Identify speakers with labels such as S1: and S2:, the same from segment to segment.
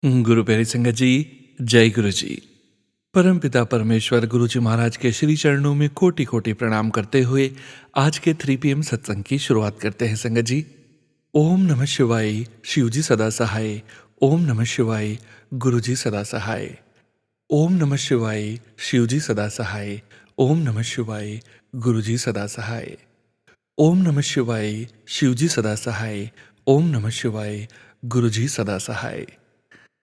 S1: गुरु प्यारी संगत जी, जय गुरु जी। परम पिता परमेश्वर गुरु जी महाराज के श्री चरणों में कोटि कोटि प्रणाम करते हुए आज के 3 PM सत्संग की शुरुआत करते हैं संगत जी। ओम नमः शिवाय, शिव जी सदा सहाय। ओम नमः शिवाय, गुरु जी सदा सहाय। ओम नमः शिवाय, शिव जी सदा सहाय। ओम नमः शिवाय, गुरु जी सदा सहाय। ओम नमः शिवाय, शिव जी सदा सहाय। ओम नमः शिवाय, गुरु जी सदा सहाय।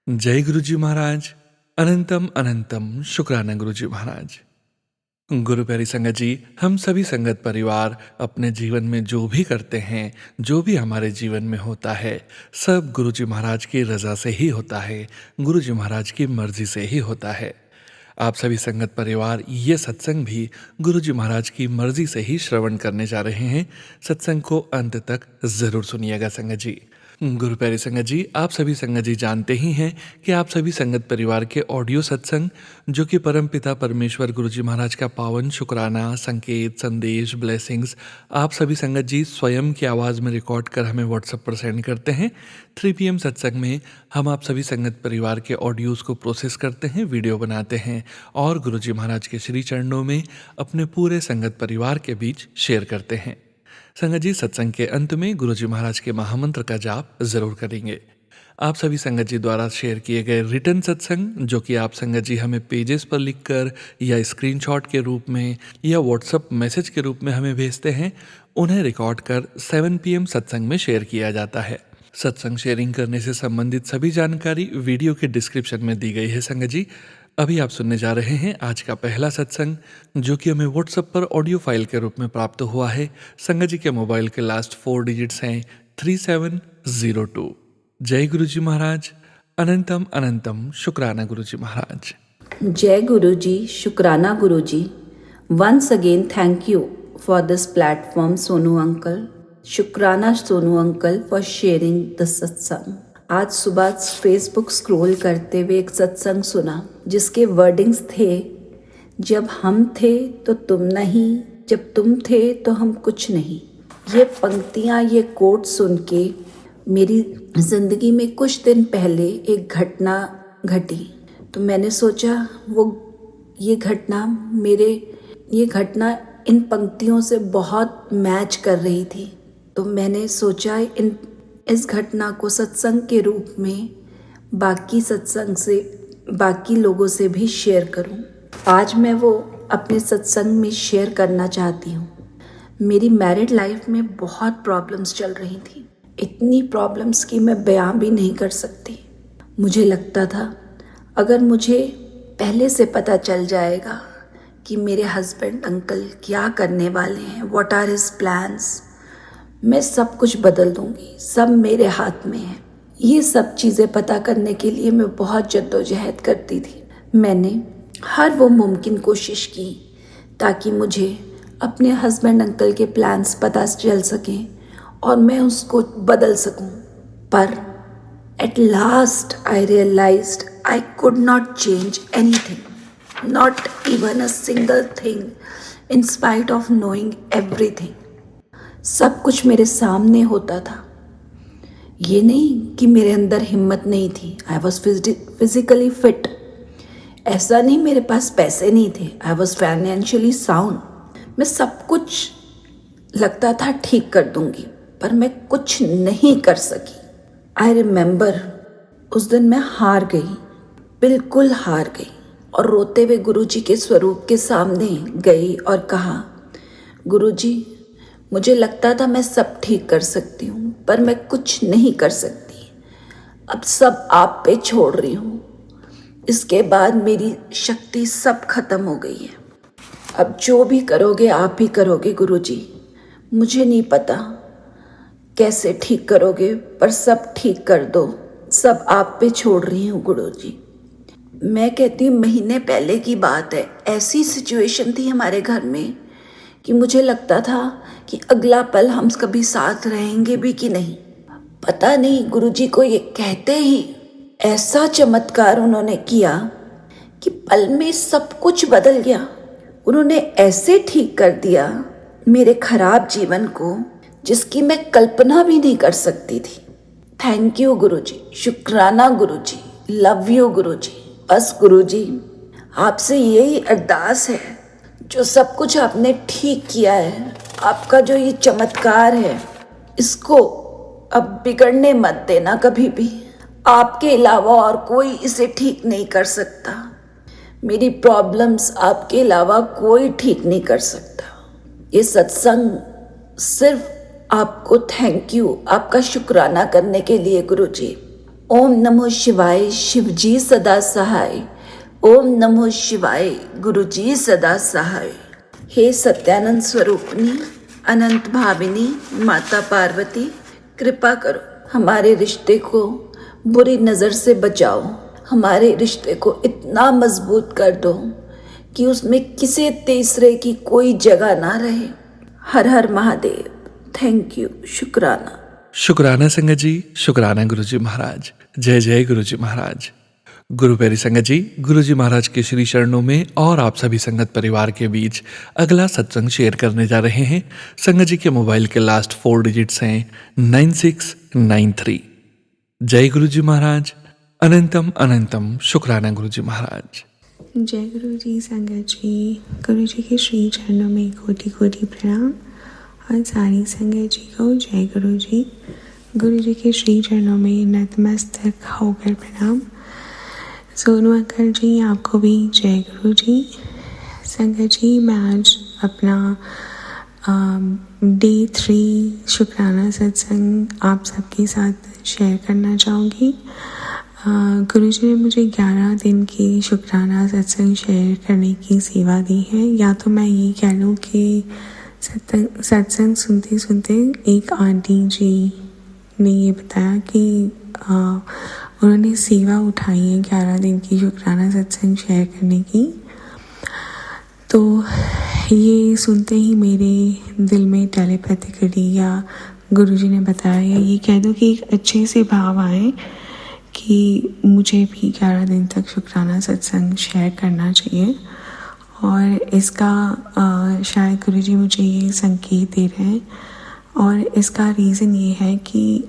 S1: जय गुरु जी महाराज। अनंतम अनंतम शुक्राना गुरु जी महाराज। गुरु प्यारी संगत जी, हम सभी संगत परिवार अपने जीवन में जो भी करते हैं, जो भी हमारे जीवन में होता है, सब गुरु जी महाराज की रजा से ही होता है, गुरु जी महाराज की मर्जी से ही होता है। आप सभी संगत परिवार ये सत्संग भी गुरु जी महाराज की मर्जी से ही श्रवण करने जा रहे हैं। सत्संग को अंत तक जरूर सुनिएगा संगत जी। गुरु प्यारी संगत जी, आप सभी संगत जी जानते ही हैं कि आप सभी संगत परिवार के ऑडियो सत्संग जो कि परम पिता परमेश्वर गुरु जी महाराज का पावन शुक्राना, संकेत, संदेश, ब्लेसिंग्स आप सभी संगत जी स्वयं की आवाज़ में रिकॉर्ड कर हमें व्हाट्सएप पर सेंड करते हैं। 3 PM सत्संग में हम आप सभी संगत परिवार के ऑडियोज़ को प्रोसेस करते हैं, वीडियो बनाते हैं और गुरु जी महाराज के श्री चरणों में अपने पूरे संगत परिवार के बीच शेयर करते हैं। संगत जी, सत्संग के अंत में गुरु जी महाराज के महामंत्र का जाप जरूर करेंगे। आप सभी संगत जी द्वारा शेयर किए गए रिटर्न सत्संग जो कि आप संगत जी हमें पेजेस पर लिखकर या स्क्रीनशॉट के रूप में या व्हाट्सएप मैसेज के रूप में हमें भेजते हैं, उन्हें रिकॉर्ड कर 7 PM सत्संग में शेयर किया जाता है। सत्संग शेयरिंग करने से संबंधित सभी जानकारी वीडियो के डिस्क्रिप्शन में दी गई है संगत जी। अभी आप सुनने जा रहे हैं आज का पहला सत्संग जो कि हमें व्हाट्सएप पर ऑडियो फाइल के रूप में प्राप्त हुआ है। संगत जी के मोबाइल के लास्ट 4 डिजिट्स हैं 3702। जय गुरु जी महाराज। अनंतम अनंतम शुक्राना गुरु जी महाराज।
S2: जय गुरु जी, शुक्राना Guru ji. Once again thank you for this platform Sonu uncle. शुक्राना Sonu uncle for sharing the सत्संग। आज सुबह फेसबुक स्क्रॉल करते हुए एक सत्संग सुना जिसके वर्डिंग्स थे, जब हम थे तो तुम नहीं, जब तुम थे तो हम कुछ नहीं। ये पंक्तियाँ, ये कोट सुन के मेरी ज़िंदगी में कुछ दिन पहले एक घटना घटी, तो मैंने सोचा ये घटना इन पंक्तियों से बहुत मैच कर रही थी। तो मैंने सोचा इस घटना को सत्संग के रूप में बाकी लोगों से भी शेयर करूं। आज मैं वो अपने सत्संग में शेयर करना चाहती हूँ। मेरी मैरिड लाइफ में बहुत प्रॉब्लम्स चल रही थी, इतनी प्रॉब्लम्स कि मैं बयां भी नहीं कर सकती। मुझे लगता था अगर मुझे पहले से पता चल जाएगा कि मेरे हस्बैंड अंकल क्या करने वाले हैं, व्हाट आर हिज प्लान्स, मैं सब कुछ बदल दूंगी, सब मेरे हाथ में है। ये सब चीज़ें पता करने के लिए मैं बहुत जद्दोजहद करती थी। मैंने हर वो मुमकिन कोशिश की ताकि मुझे अपने हस्बैंड अंकल के प्लान्स पता चल सकें और मैं उसको बदल सकूं। पर at last I realised I could not change anything, not even a single thing in spite of knowing everything। सब कुछ मेरे सामने होता था। ये नहीं कि मेरे अंदर हिम्मत नहीं थी, आई वॉज फिजिकली फिट। ऐसा नहीं मेरे पास पैसे नहीं थे, आई वॉज फाइनेंशियली साउंड। मैं सब कुछ लगता था ठीक कर दूंगी, पर मैं कुछ नहीं कर सकी। आई रिमेंबर उस दिन मैं हार गई, बिल्कुल हार गई और रोते हुए गुरुजी के स्वरूप के सामने गई और कहा, गुरुजी मुझे लगता था मैं सब ठीक कर सकती हूँ, पर मैं कुछ नहीं कर सकती। अब सब आप पे छोड़ रही हूँ। इसके बाद मेरी शक्ति सब खत्म हो गई है। अब जो भी करोगे आप ही करोगे गुरुजी। मुझे नहीं पता कैसे ठीक करोगे, पर सब ठीक कर दो। सब आप पे छोड़ रही हूँ गुरुजी। मैं कहती हूँ महीने पहले की बात है, ऐसी सिचुएशन थी हमारे घर में कि मुझे लगता था कि अगला पल हम कभी साथ रहेंगे भी कि नहीं। पता नहीं गुरुजी को ये कहते ही ऐसा चमत्कार उन्होंने किया कि पल में सब कुछ बदल गया। उन्होंने ऐसे ठीक कर दिया मेरे खराब जीवन को जिसकी मैं कल्पना भी नहीं कर सकती थी। थैंक यू गुरुजी, शुक्राना गुरुजी। लव यू गुरुजी। बस गुरुजी, आपसे यही अरदास है, जो सब कुछ आपने ठीक किया है, आपका जो ये चमत्कार है, इसको अब बिगड़ने मत देना कभी भी। आपके अलावा और कोई इसे ठीक नहीं कर सकता। मेरी प्रॉब्लम्स आपके अलावा कोई ठीक नहीं कर सकता। ये सत्संग सिर्फ आपको थैंक यू, आपका शुक्राना करने के लिए गुरुजी। ओम नमो शिवाय, शिव जी सदा सहाय। ओम नमो शिवाय, गुरुजी सदा सहाय। हे सत्यानंद स्वरूपनी, अनंत भाविनी माता पार्वती, कृपा करो, हमारे रिश्ते को बुरी नज़र से बचाओ। हमारे रिश्ते को इतना मजबूत कर दो कि उसमें किसी तीसरे की कोई जगह ना रहे। हर हर महादेव। थैंक यू, शुक्राना।
S1: शुक्राना संगत जी, शुक्राना गुरुजी महाराज। जय जय गुरुजी महाराज। गुरु प्यारी संगत जी, गुरुजी महाराज के श्री चरणों में और आप सभी संगत परिवार के बीच अगला सत्संग शेयर करने जा रहे हैं। संगत जी के मोबाइल के लास्ट 4 डिजिट्स हैं 9693। जय गुरुजी महाराज। अनंतम अनंतम शुक्राना गुरुजी महाराज।
S3: जय गुरु जी। संगत जी, गुरु जी के श्री चरणों में कोटि कोटि प्रणाम और सारी संगत जी को जय गुरु जी। गुरु जी के श्री चरणों में नतमस्तक होकर प्रणाम। सोनू अंकल जी, आपको भी जय गुरु जी। संगत जी, मैं आज अपना डे 3 शुक्राना सत्संग आप सबके साथ शेयर करना चाहूँगी। गुरु जी ने मुझे 11 दिन की शुक्राना सत्संग शेयर करने की सेवा दी है। या तो मैं ये कह लूँ कि सत्संग सुनते सुनते एक आंटी जी ने ये बताया कि उन्होंने सेवा उठाई है 11 दिन की शुक्राना सत्संग शेयर करने की। तो ये सुनते ही मेरे दिल में टेलीपैथिकली या गुरुजी ने बताया, या ये कह दो कि एक अच्छे से भाव आए कि मुझे भी 11 दिन तक शुक्राना सत्संग शेयर करना चाहिए। और इसका शायद गुरुजी मुझे ये संकेत दे रहे हैं। और इसका रीज़न ये है कि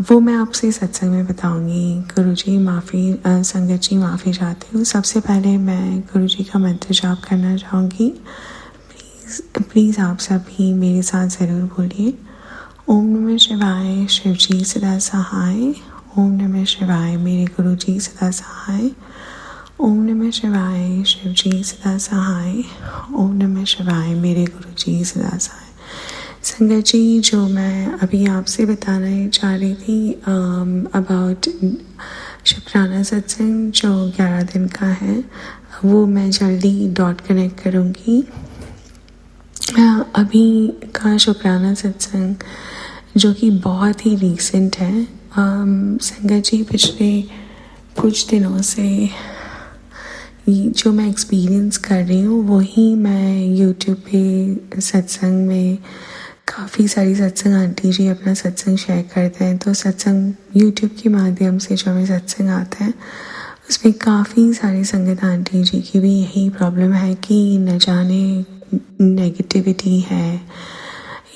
S3: वो मैं आपसे सत्संग में बताऊंगी। गुरुजी माफ़ी, संगत जी माफ़ी चाहती हूँ। सबसे पहले मैं गुरुजी का मंत्र जाप करना चाहूँगी। प्लीज़ आप सभी मेरे साथ ज़रूर बोलिए। ओम नमः शिवाय, शिव जी सदा सहाय। ओम नमः शिवाय, मेरे गुरुजी सदा सहाय। ओम नमः शिवाय, शिव जी सदा सहाय। ओम नमः शिवाय, मेरे गुरुजी सदा सहाय। संगत जी, जो मैं अभी आपसे बताना चाह रही थी अबाउट शुक्राना सत्संग जो 11 दिन का है, वो मैं जल्दी डॉट कनेक्ट करूँगी। अभी का शुक्राना सत्संग जो कि बहुत ही रीसेंट है। संगत जी, पिछले कुछ दिनों से जो मैं एक्सपीरियंस कर रही हूँ वही मैं यूट्यूब पे सत्संग में काफ़ी सारी सत्संग आंटी जी अपना सत्संग शेयर करते हैं। तो सत्संग यूट्यूब के माध्यम से जो हमें सत्संग आता है उसमें काफ़ी सारी संगत आंटी जी की भी यही प्रॉब्लम है कि न जाने नेगेटिविटी है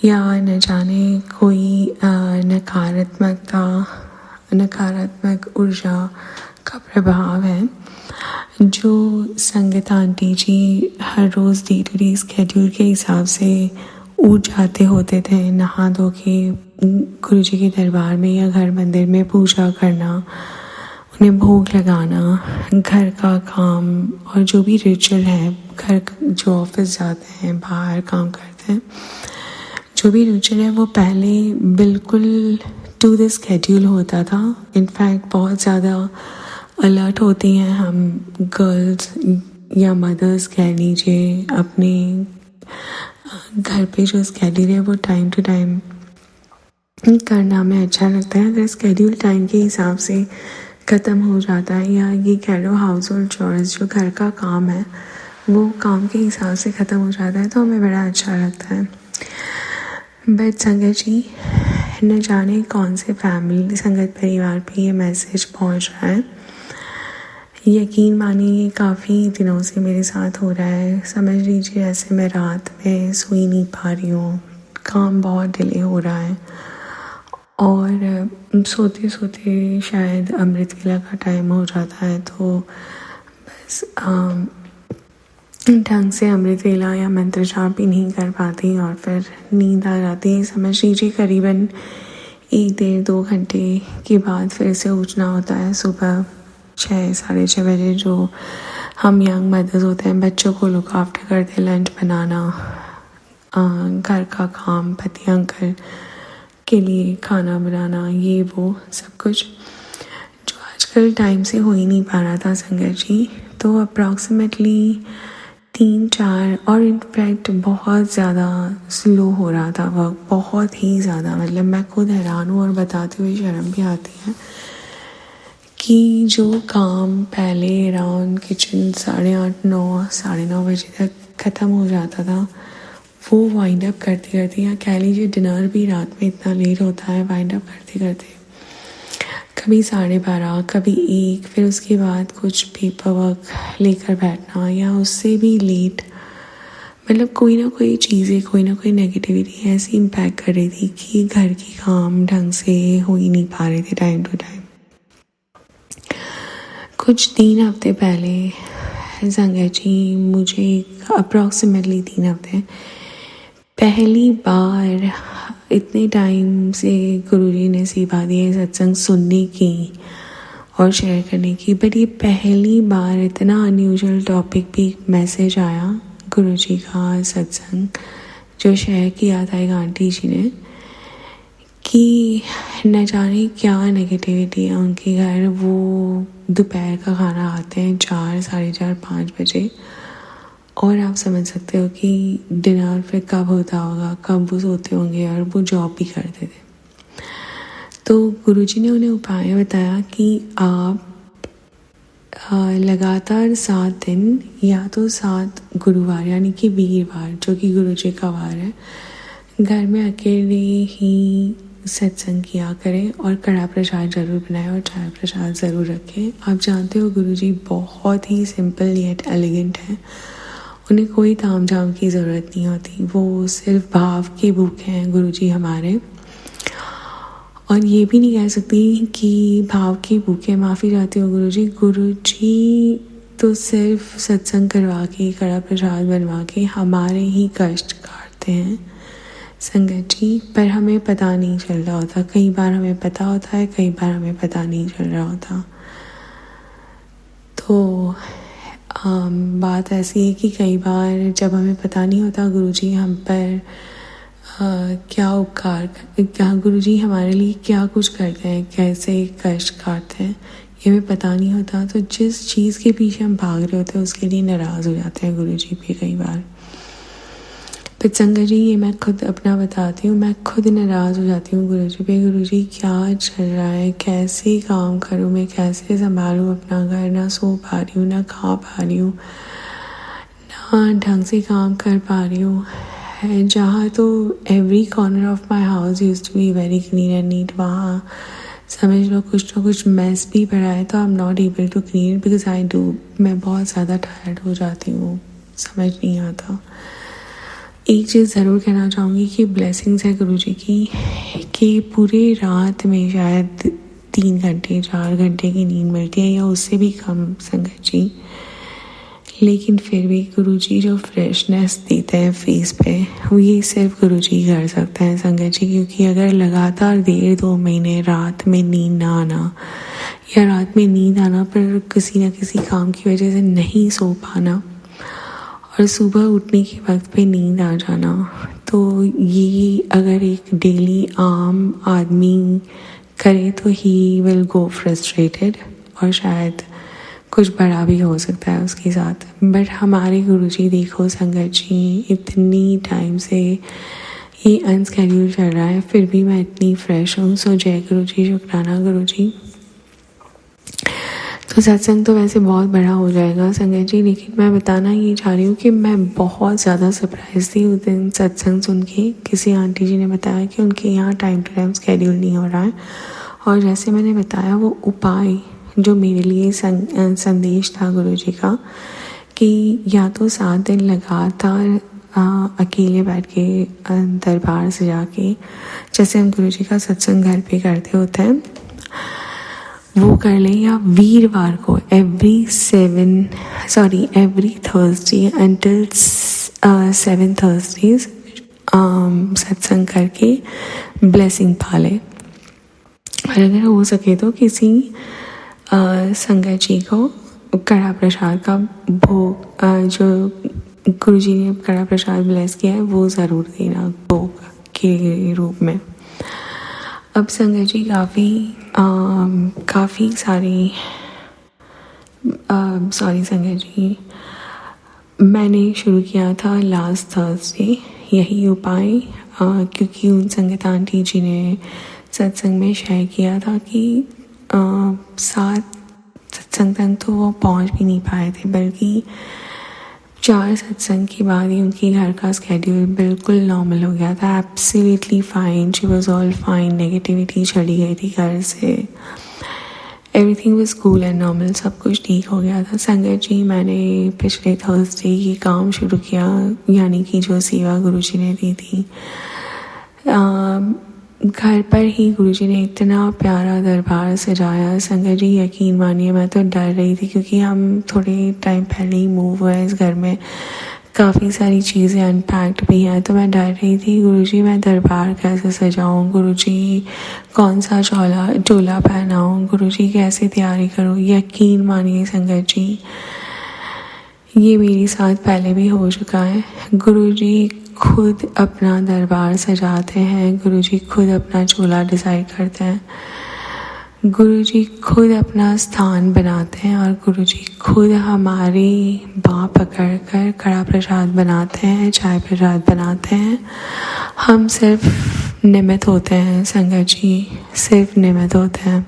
S3: या न जाने कोई नकारात्मक ऊर्जा का प्रभाव है। जो संगत आंटी जी हर रोज़ डे टू डे स्केड्यूल के हिसाब से उठ जाते होते थे, नहा धो के गुरु जी के दरबार में या घर मंदिर में पूजा करना, उन्हें भोग लगाना, घर का काम और जो भी रिचुअल है, घर जो ऑफिस जाते हैं, बाहर काम करते हैं, जो भी रिचुअल है वो पहले बिल्कुल टू द स्केड्यूल होता था। इनफैक्ट बहुत ज़्यादा अलर्ट होती हैं हम गर्ल्स या मदर्स कह लीजिए, अपने घर पे जो स्केड्यूल है वो टाइम टू टाइम करना हमें अच्छा लगता है। अगर स्केड्यूल टाइम के हिसाब से ख़त्म हो जाता है या ये कह लो हाउस होल्ड चोर्स जो घर का काम है वो काम के हिसाब से ख़त्म हो जाता है तो हमें बड़ा अच्छा लगता है। बट संगत जी, न जाने कौन से फैमिली संगत परिवार पे ये मैसेज पहुंच रहा है। यकीन मानिए ये काफ़ी दिनों से मेरे साथ हो रहा है। समझ लीजिए ऐसे मैं रात में सोई नहीं पा रही हूँ, काम बहुत डिले हो रहा है और सोते सोते शायद अमृत वेला का टाइम हो जाता है, तो बस ढंग से अमृत वेला या मंत्र जाप भी नहीं कर पाती और फिर नींद आ जाती है। समझ लीजिए करीबन 1-1.5-2 घंटे के बाद फिर से उठना होता है सुबह 6-6:30 बजे। जो हम यंग मदर्स होते हैं, बच्चों को लुक आफ्टर करते, लंच बनाना, घर का काम, पति अंकल के लिए खाना बनाना, ये वो सब कुछ जो आजकल टाइम से हो ही नहीं पा रहा था संगत जी। तो अप्रॉक्सीमेटली 3-4 और इनफैक्ट बहुत ज़्यादा स्लो हो रहा था वर्क, बहुत ही ज़्यादा। मतलब मैं खुद हैरान हूँ और बताते हुए शर्म भी आती है कि जो काम पहले अराउंड किचन 8:30-9 बजे तक ख़त्म हो जाता था, वो वाइंड अप करते करते, या कह लीजिए डिनर भी रात में इतना लेट होता है, वाइंड अप करते करते कभी 12:30, कभी 1, फिर उसके बाद कुछ पेपर वर्क लेकर बैठना या उससे भी लेट। मतलब कोई ना कोई चीज़ें, कोई ना कोई नेगेटिविटी ऐसी इम्पैक्ट कर रही थी कि घर के काम ढंग से हो ही नहीं पा रहे थे टाइम टू टाइम। कुछ 3 हफ्ते पहले संगत जी, मुझे अप्रॉक्सीमेटली 3 हफ्ते पहली बार इतने टाइम से गुरुजी ने सेवा दी है सत्संग सुनने की और शेयर करने की, बट ये पहली बार इतना अनयूजुअल टॉपिक भी मैसेज आया गुरुजी का सत्संग जो शेयर किया था एक आंटी जी ने, कि न जाने क्या नेगेटिविटी है उनके घर। वो दोपहर का खाना खाते हैं 4, 4:30, 5 बजे, और आप समझ सकते हो कि डिनर फिर कब होता होगा, कब वो सोते होंगे, और वो जॉब भी करते थे। तो गुरुजी ने उन्हें उपाय बताया कि आप लगातार 7 दिन या तो 7 गुरुवार यानी कि वीरवार जो कि गुरुजी का वार है, घर में अकेले ही सत्संग किया करें और कड़ा प्रसाद ज़रूर बनाएं और चाय प्रसाद ज़रूर रखें। आप जानते हो गुरुजी बहुत ही सिंपल येट एलिगेंट है, उन्हें कोई ताम झाम की ज़रूरत नहीं होती, वो सिर्फ भाव के भूखे हैं गुरुजी हमारे। और ये भी नहीं कह सकती कि भाव के भूखे, माफ़ी चाहती हूँ गुरुजी तो सिर्फ सत्संग करवा के, कड़ा प्रसाद बनवा के हमारे ही कष्ट काटते हैं संगत जी। पर हमें पता नहीं चल रहा होता, कई बार हमें पता होता है, कई बार हमें पता नहीं चल रहा होता। तो बात ऐसी है कि कई बार जब हमें पता नहीं होता गुरुजी हम पर क्या उपकार, गुरुजी हमारे लिए क्या कुछ करते हैं, कैसे कष्ट काटते हैं, ये हमें पता नहीं होता। तो जिस चीज़ के पीछे हम भाग रहे होते हैं उसके लिए नाराज़ हो जाते हैं गुरुजी पे कई बार। पर संगत जी, ये मैं खुद अपना बताती हूँ, मैं खुद नाराज़ हो जाती हूँ गुरुजी पे। गुरुजी क्या चल रहा है, कैसे काम करूँ मैं, कैसे संभालूँ अपना घर, ना सो पा रही हूँ, ना खा पा रही हूँ, ना ढंग से काम कर पा रही हूँ। जहाँ तो every corner of my house used to be very clean and neat, वहाँ समझ लो कुछ ना कुछ मेस भी पड़ा है, तो I am not able to clean because I do. मैं बहुत ज़्यादा टायर्ड हो जाती हूँ, समझ नहीं आता। एक चीज़ ज़रूर कहना चाहूँगी कि ब्लेसिंग्स है गुरुजी की कि पूरे रात में शायद 3 घंटे 4 घंटे की नींद मिलती है या उससे भी कम संगत जी, लेकिन फिर भी गुरुजी जो फ्रेशनेस देते हैं फेस पे, वो ये सिर्फ गुरुजी कर सकते हैं संगत जी। क्योंकि अगर लगातार 1.5-2 महीने रात में नींद ना आना या रात में नींद आना पर किसी न किसी काम की वजह से नहीं सो पाना और सुबह उठने के वक्त पे नींद आ जाना, तो ये अगर एक डेली आम आदमी करे तो ही विल गो फ्रस्ट्रेटेड और शायद कुछ बड़ा भी हो सकता है उसके साथ। बट हमारे गुरुजी देखो संगत जी, इतनी टाइम से ये अनस्केड्यूल चल रहा है, फिर भी मैं इतनी फ्रेश हूँ। सो जय गुरुजी, शुक्राना गुरुजी। तो सत्संग तो वैसे बहुत बड़ा हो जाएगा संगत जी, लेकिन मैं बताना ये चाह रही हूँ कि मैं बहुत ज़्यादा सरप्राइज थी उस दिन सत्संग सुन के। किसी आंटी जी ने बताया कि उनके यहाँ टाइम टू टाइम स्केड्यूल नहीं हो रहा है, और जैसे मैंने बताया वो उपाय जो मेरे लिए संदेश था गुरुजी का कि या तो 7 दिन लगातार अकेले बैठ के दरबार से जाके जैसे हम गुरु जी का सत्संग घर पे करते होते हैं वो कर लें, या वीरवार को एवरी थर्सडे अंटिल 7 थर्सडेज सत्संग करके ब्लेसिंग पा लें। और अगर हो सके तो किसी संगत जी को कड़ा प्रसाद का भोग जो गुरु जी ने कड़ा प्रसाद ब्लेस किया है वो ज़रूर देना भोग के रूप में। अब संगत जी काफ़ी सारी संगत जी मैंने शुरू किया था लास्ट थर्सडे यही उपाय, क्योंकि उन संगत आंटी जी ने सत्संग में शेयर किया था कि 7 सत्संग तक तो वो पहुंच भी नहीं पाए थे, बल्कि 4 सत्संग के बाद ही उनके घर का स्केड्यूल बिल्कुल नॉर्मल हो गया था। Absolutely fine, she was all fine, negativity चली गई थी घर से, everything was cool and normal, सब कुछ ठीक हो गया था। संगत जी मैंने पिछले थर्सडे ये काम शुरू किया, यानी कि जो सेवा गुरु जी ने दी थी घर पर ही गुरुजी ने इतना प्यारा दरबार सजाया। संगत जी यकीन मानिए मैं तो डर रही थी, क्योंकि हम थोड़े टाइम पहले ही मूव हुए इस घर में, काफ़ी सारी चीज़ें अनपैक्ड भी हैं, तो मैं डर रही थी गुरुजी मैं दरबार कैसे सजाऊं, गुरुजी कौन सा चोला पहनाऊं, गुरुजी कैसे तैयारी करूं। यकीन मानिए संगत जी ये मेरे साथ पहले भी हो चुका है। गुरुजी खुद अपना दरबार सजाते हैं, गुरुजी खुद अपना चोला डिसाइड करते हैं, गुरुजी खुद अपना स्थान बनाते हैं, और गुरुजी खुद हमारी बाँह पकड़कर कड़ा प्रसाद बनाते हैं, चाय प्रसाद बनाते हैं। हम सिर्फ निमित्त होते हैं संगत जी, सिर्फ निमित्त होते हैं।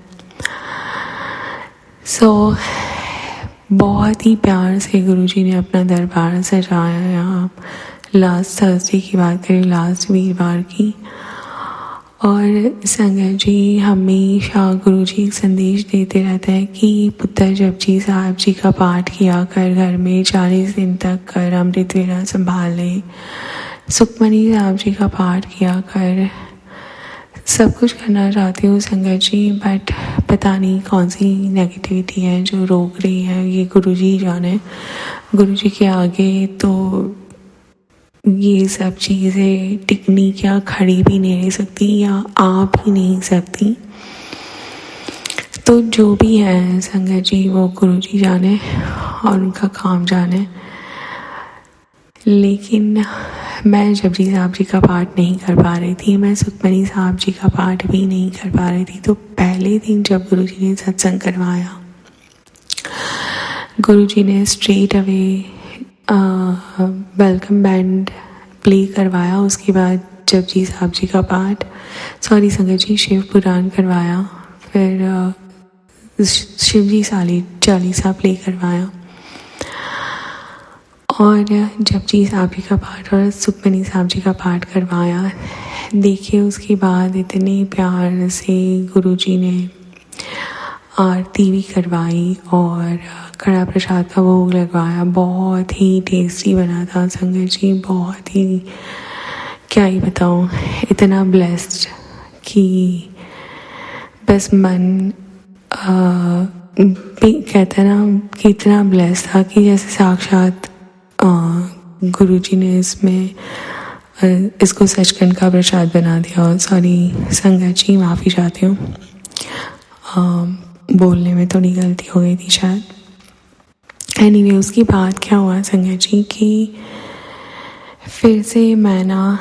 S3: बहुत ही प्यार से गुरुजी ने अपना दरबार सजाया। यहाँ लास्ट थर्सडे की बात करें, लास्ट वीरवार की, और संगत जी हमेशा गुरुजी एक संदेश देते रहते हैं कि पुत्र जपजी साहब जी का पाठ किया कर, घर में 40 दिन तक कर, अमृत वेला संभाल ले, सुखमनी साहब जी का पाठ किया कर। सब कुछ करना चाहती हूँ संगत जी, बट पता नहीं कौन सी नेगेटिविटी है जो रोक रही है, ये गुरुजी जाने। गुरुजी के आगे तो ये सब चीज़ें टिकनी क्या खड़ी भी नहीं रह सकती या आ भी नहीं सकती। तो जो भी है संगत जी वो गुरुजी जाने और उनका काम जाने। लेकिन मैं जपजी साहब जी का पाठ नहीं कर पा रही थी, मैं सुखमनी साहब जी का पाठ भी नहीं कर पा रही थी। तो पहले दिन जब गुरुजी ने सत्संग करवाया, गुरुजी ने straight away welcome band play करवाया, उसके बाद जपजी साहब जी का पाठ, संगत जी शिव पुराण करवाया, फिर शिवजी चालीसा प्ले करवाया, और जपजी साहब जी का पाठ और सुखमनी साहब जी का पाठ करवाया। देखिए उसके बाद इतने प्यार से गुरुजी ने आरती भी करवाई और कड़ा प्रसाद का भोग लगवाया। बहुत ही टेस्टी बना था संगत जी, बहुत ही क्या ही बताऊँ, इतना ब्लेस्ड कि बस मन कहते हैं ना कि इतना ब्लेस्ड था कि जैसे साक्षात गुरुजी ने इसको सचखंड का प्रसाद बना दिया। और संगत जी माफ़ी चाहती हूँ, बोलने में थोड़ी गलती हो गई थी शायद। एनीवे उसकी बात क्या हुआ संगत जी कि फिर से मैं ना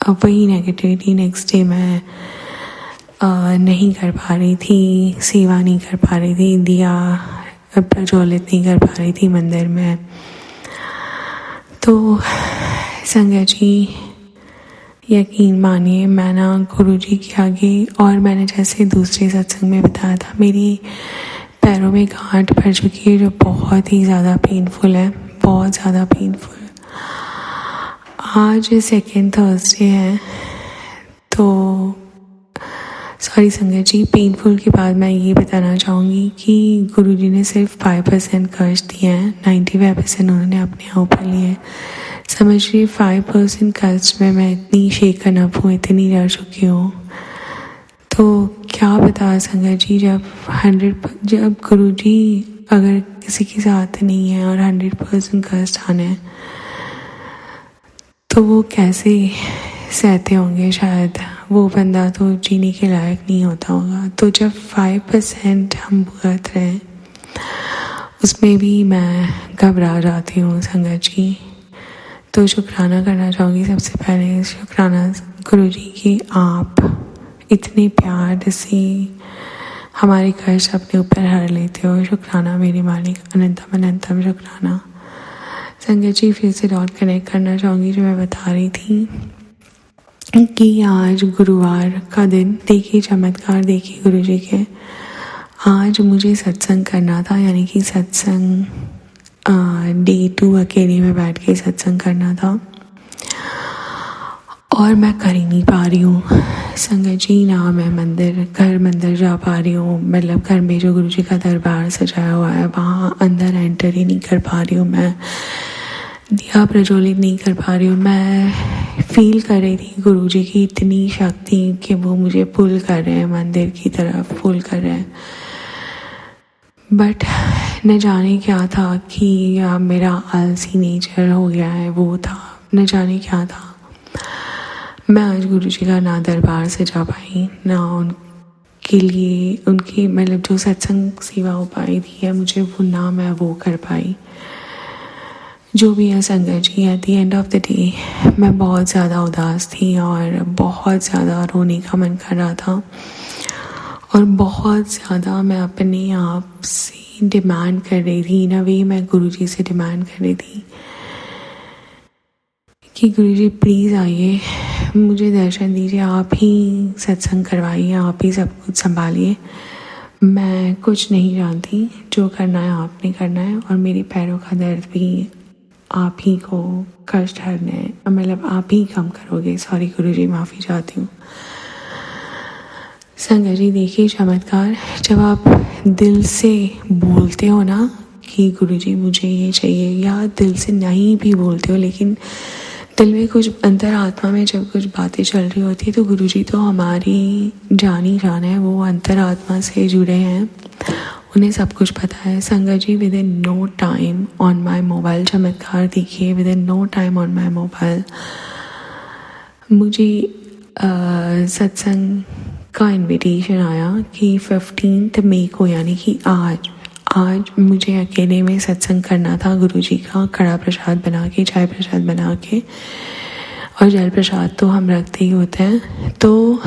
S3: वही नेगेटिविटी, नेक्स्ट डे मैं नहीं कर पा रही थी, सेवा नहीं कर पा रही थी, दिया प्रज्वलित नहीं कर पा रही थी मंदिर में। तो संगत जी यकीन मानिए मैं ना गुरुजी के आगे, और मैंने जैसे दूसरे सत्संग में बताया था, मेरी पैरों में गांठ पड़ चुकी है जो बहुत ही ज़्यादा पेनफुल है, बहुत ज़्यादा पेनफुल। आज 2nd थर्सडे है, तो सॉरी संगत जी, पेनफुल के बाद मैं ये बताना चाहूँगी कि गुरुजी ने सिर्फ 5% कष्ट दिए हैं, 95% उन्होंने अपने ऊपर लिए हैं। समझिए 5% कष्ट में मैं इतनी शेकन अप हूँ, इतनी डर चुकी हूँ। तो क्या बता संगत जी, जब गुरुजी अगर किसी के साथ नहीं है और 100% कष्ट आना है तो वो कैसे सहते होंगे। शायद वो बंदा तो जीने के लायक नहीं होता होगा। तो जब 5% हम भुगत रहे हैं उसमें भी मैं घबरा जाती हूँ संगत जी। तो शुक्राना करना चाहूँगी सबसे पहले, शुक्राना गुरुजी कि आप इतने प्यार से हमारे कष्ट अपने ऊपर हर लेते हो। शुक्राना मेरे मालिक, अनंतम अनंतम शुक्राना। संगत जी फिर से डॉट कनेक्ट करना चाहूँगी जो मैं बता रही थी कि आज गुरुवार का दिन, देखिए चमत्कार, देखिए गुरुजी के। आज मुझे सत्संग करना था, यानी कि सत्संग डे 2 अकेले में बैठ के सत्संग करना था और मैं कर ही नहीं पा रही हूँ संगत जी। ना मैं मंदिर जा पा रही हूँ, मतलब घर में जो गुरुजी का दरबार सजाया हुआ है वहाँ अंदर एंटर ही नहीं कर पा रही हूँ, मैं दिया प्रज्वलित नहीं कर पा रही हूँ। मैं फील कर रही थी गुरुजी की इतनी शक्ति कि वो मुझे पुल कर रहे हैं, मंदिर की तरफ पुल कर रहे हैं। बट न जाने क्या था कि मेरा आलसी नेचर हो गया है, वो था, न जाने क्या था। मैं आज गुरुजी का ना दरबार से जा पाई, ना उनके लिए उनकी मतलब जो सत्संग सेवा हो पाई थी है मुझे वो, ना मैं वो कर पाई। जो भी है संगत जी, at the end of the day मैं बहुत ज़्यादा उदास थी और बहुत ज़्यादा रोने का मन कर रहा था और बहुत ज़्यादा मैं अपने आप से डिमांड कर रही थी, ना वे मैं गुरुजी से डिमांड कर रही थी कि गुरुजी प्लीज़ आइए, मुझे दर्शन दीजिए, आप ही सत्संग करवाइए, आप ही सब कुछ संभालिए। मैं कुछ नहीं जानती, जो करना है आपने करना है और मेरे पैरों का दर्द भी आप ही को कष्ट हरने हैं, मतलब आप ही कम करोगे। सॉरी गुरुजी, माफ़ी चाहती हूँ। संगत जी देखिए चमत्कार, जब आप दिल से बोलते हो ना कि गुरुजी मुझे ये चाहिए, या दिल से नहीं भी बोलते हो लेकिन दिल में कुछ अंतर आत्मा में जब कुछ बातें चल रही होती है तो गुरुजी तो हमारी जान ही जान है, वो अंतर आत्मा से जुड़े हैं, उन्हें सब कुछ पता है। संगत जी within no time on my mobile, चमत्कार देखिए, within no time on my mobile मुझे सत्संग का इनविटेशन आया कि 15 मई को, यानी कि आज मुझे अकेले में सत्संग करना था गुरुजी का, कड़ा प्रसाद बना के, चाय प्रसाद बना के, और जल प्रसाद तो हम रखते ही होते हैं। तो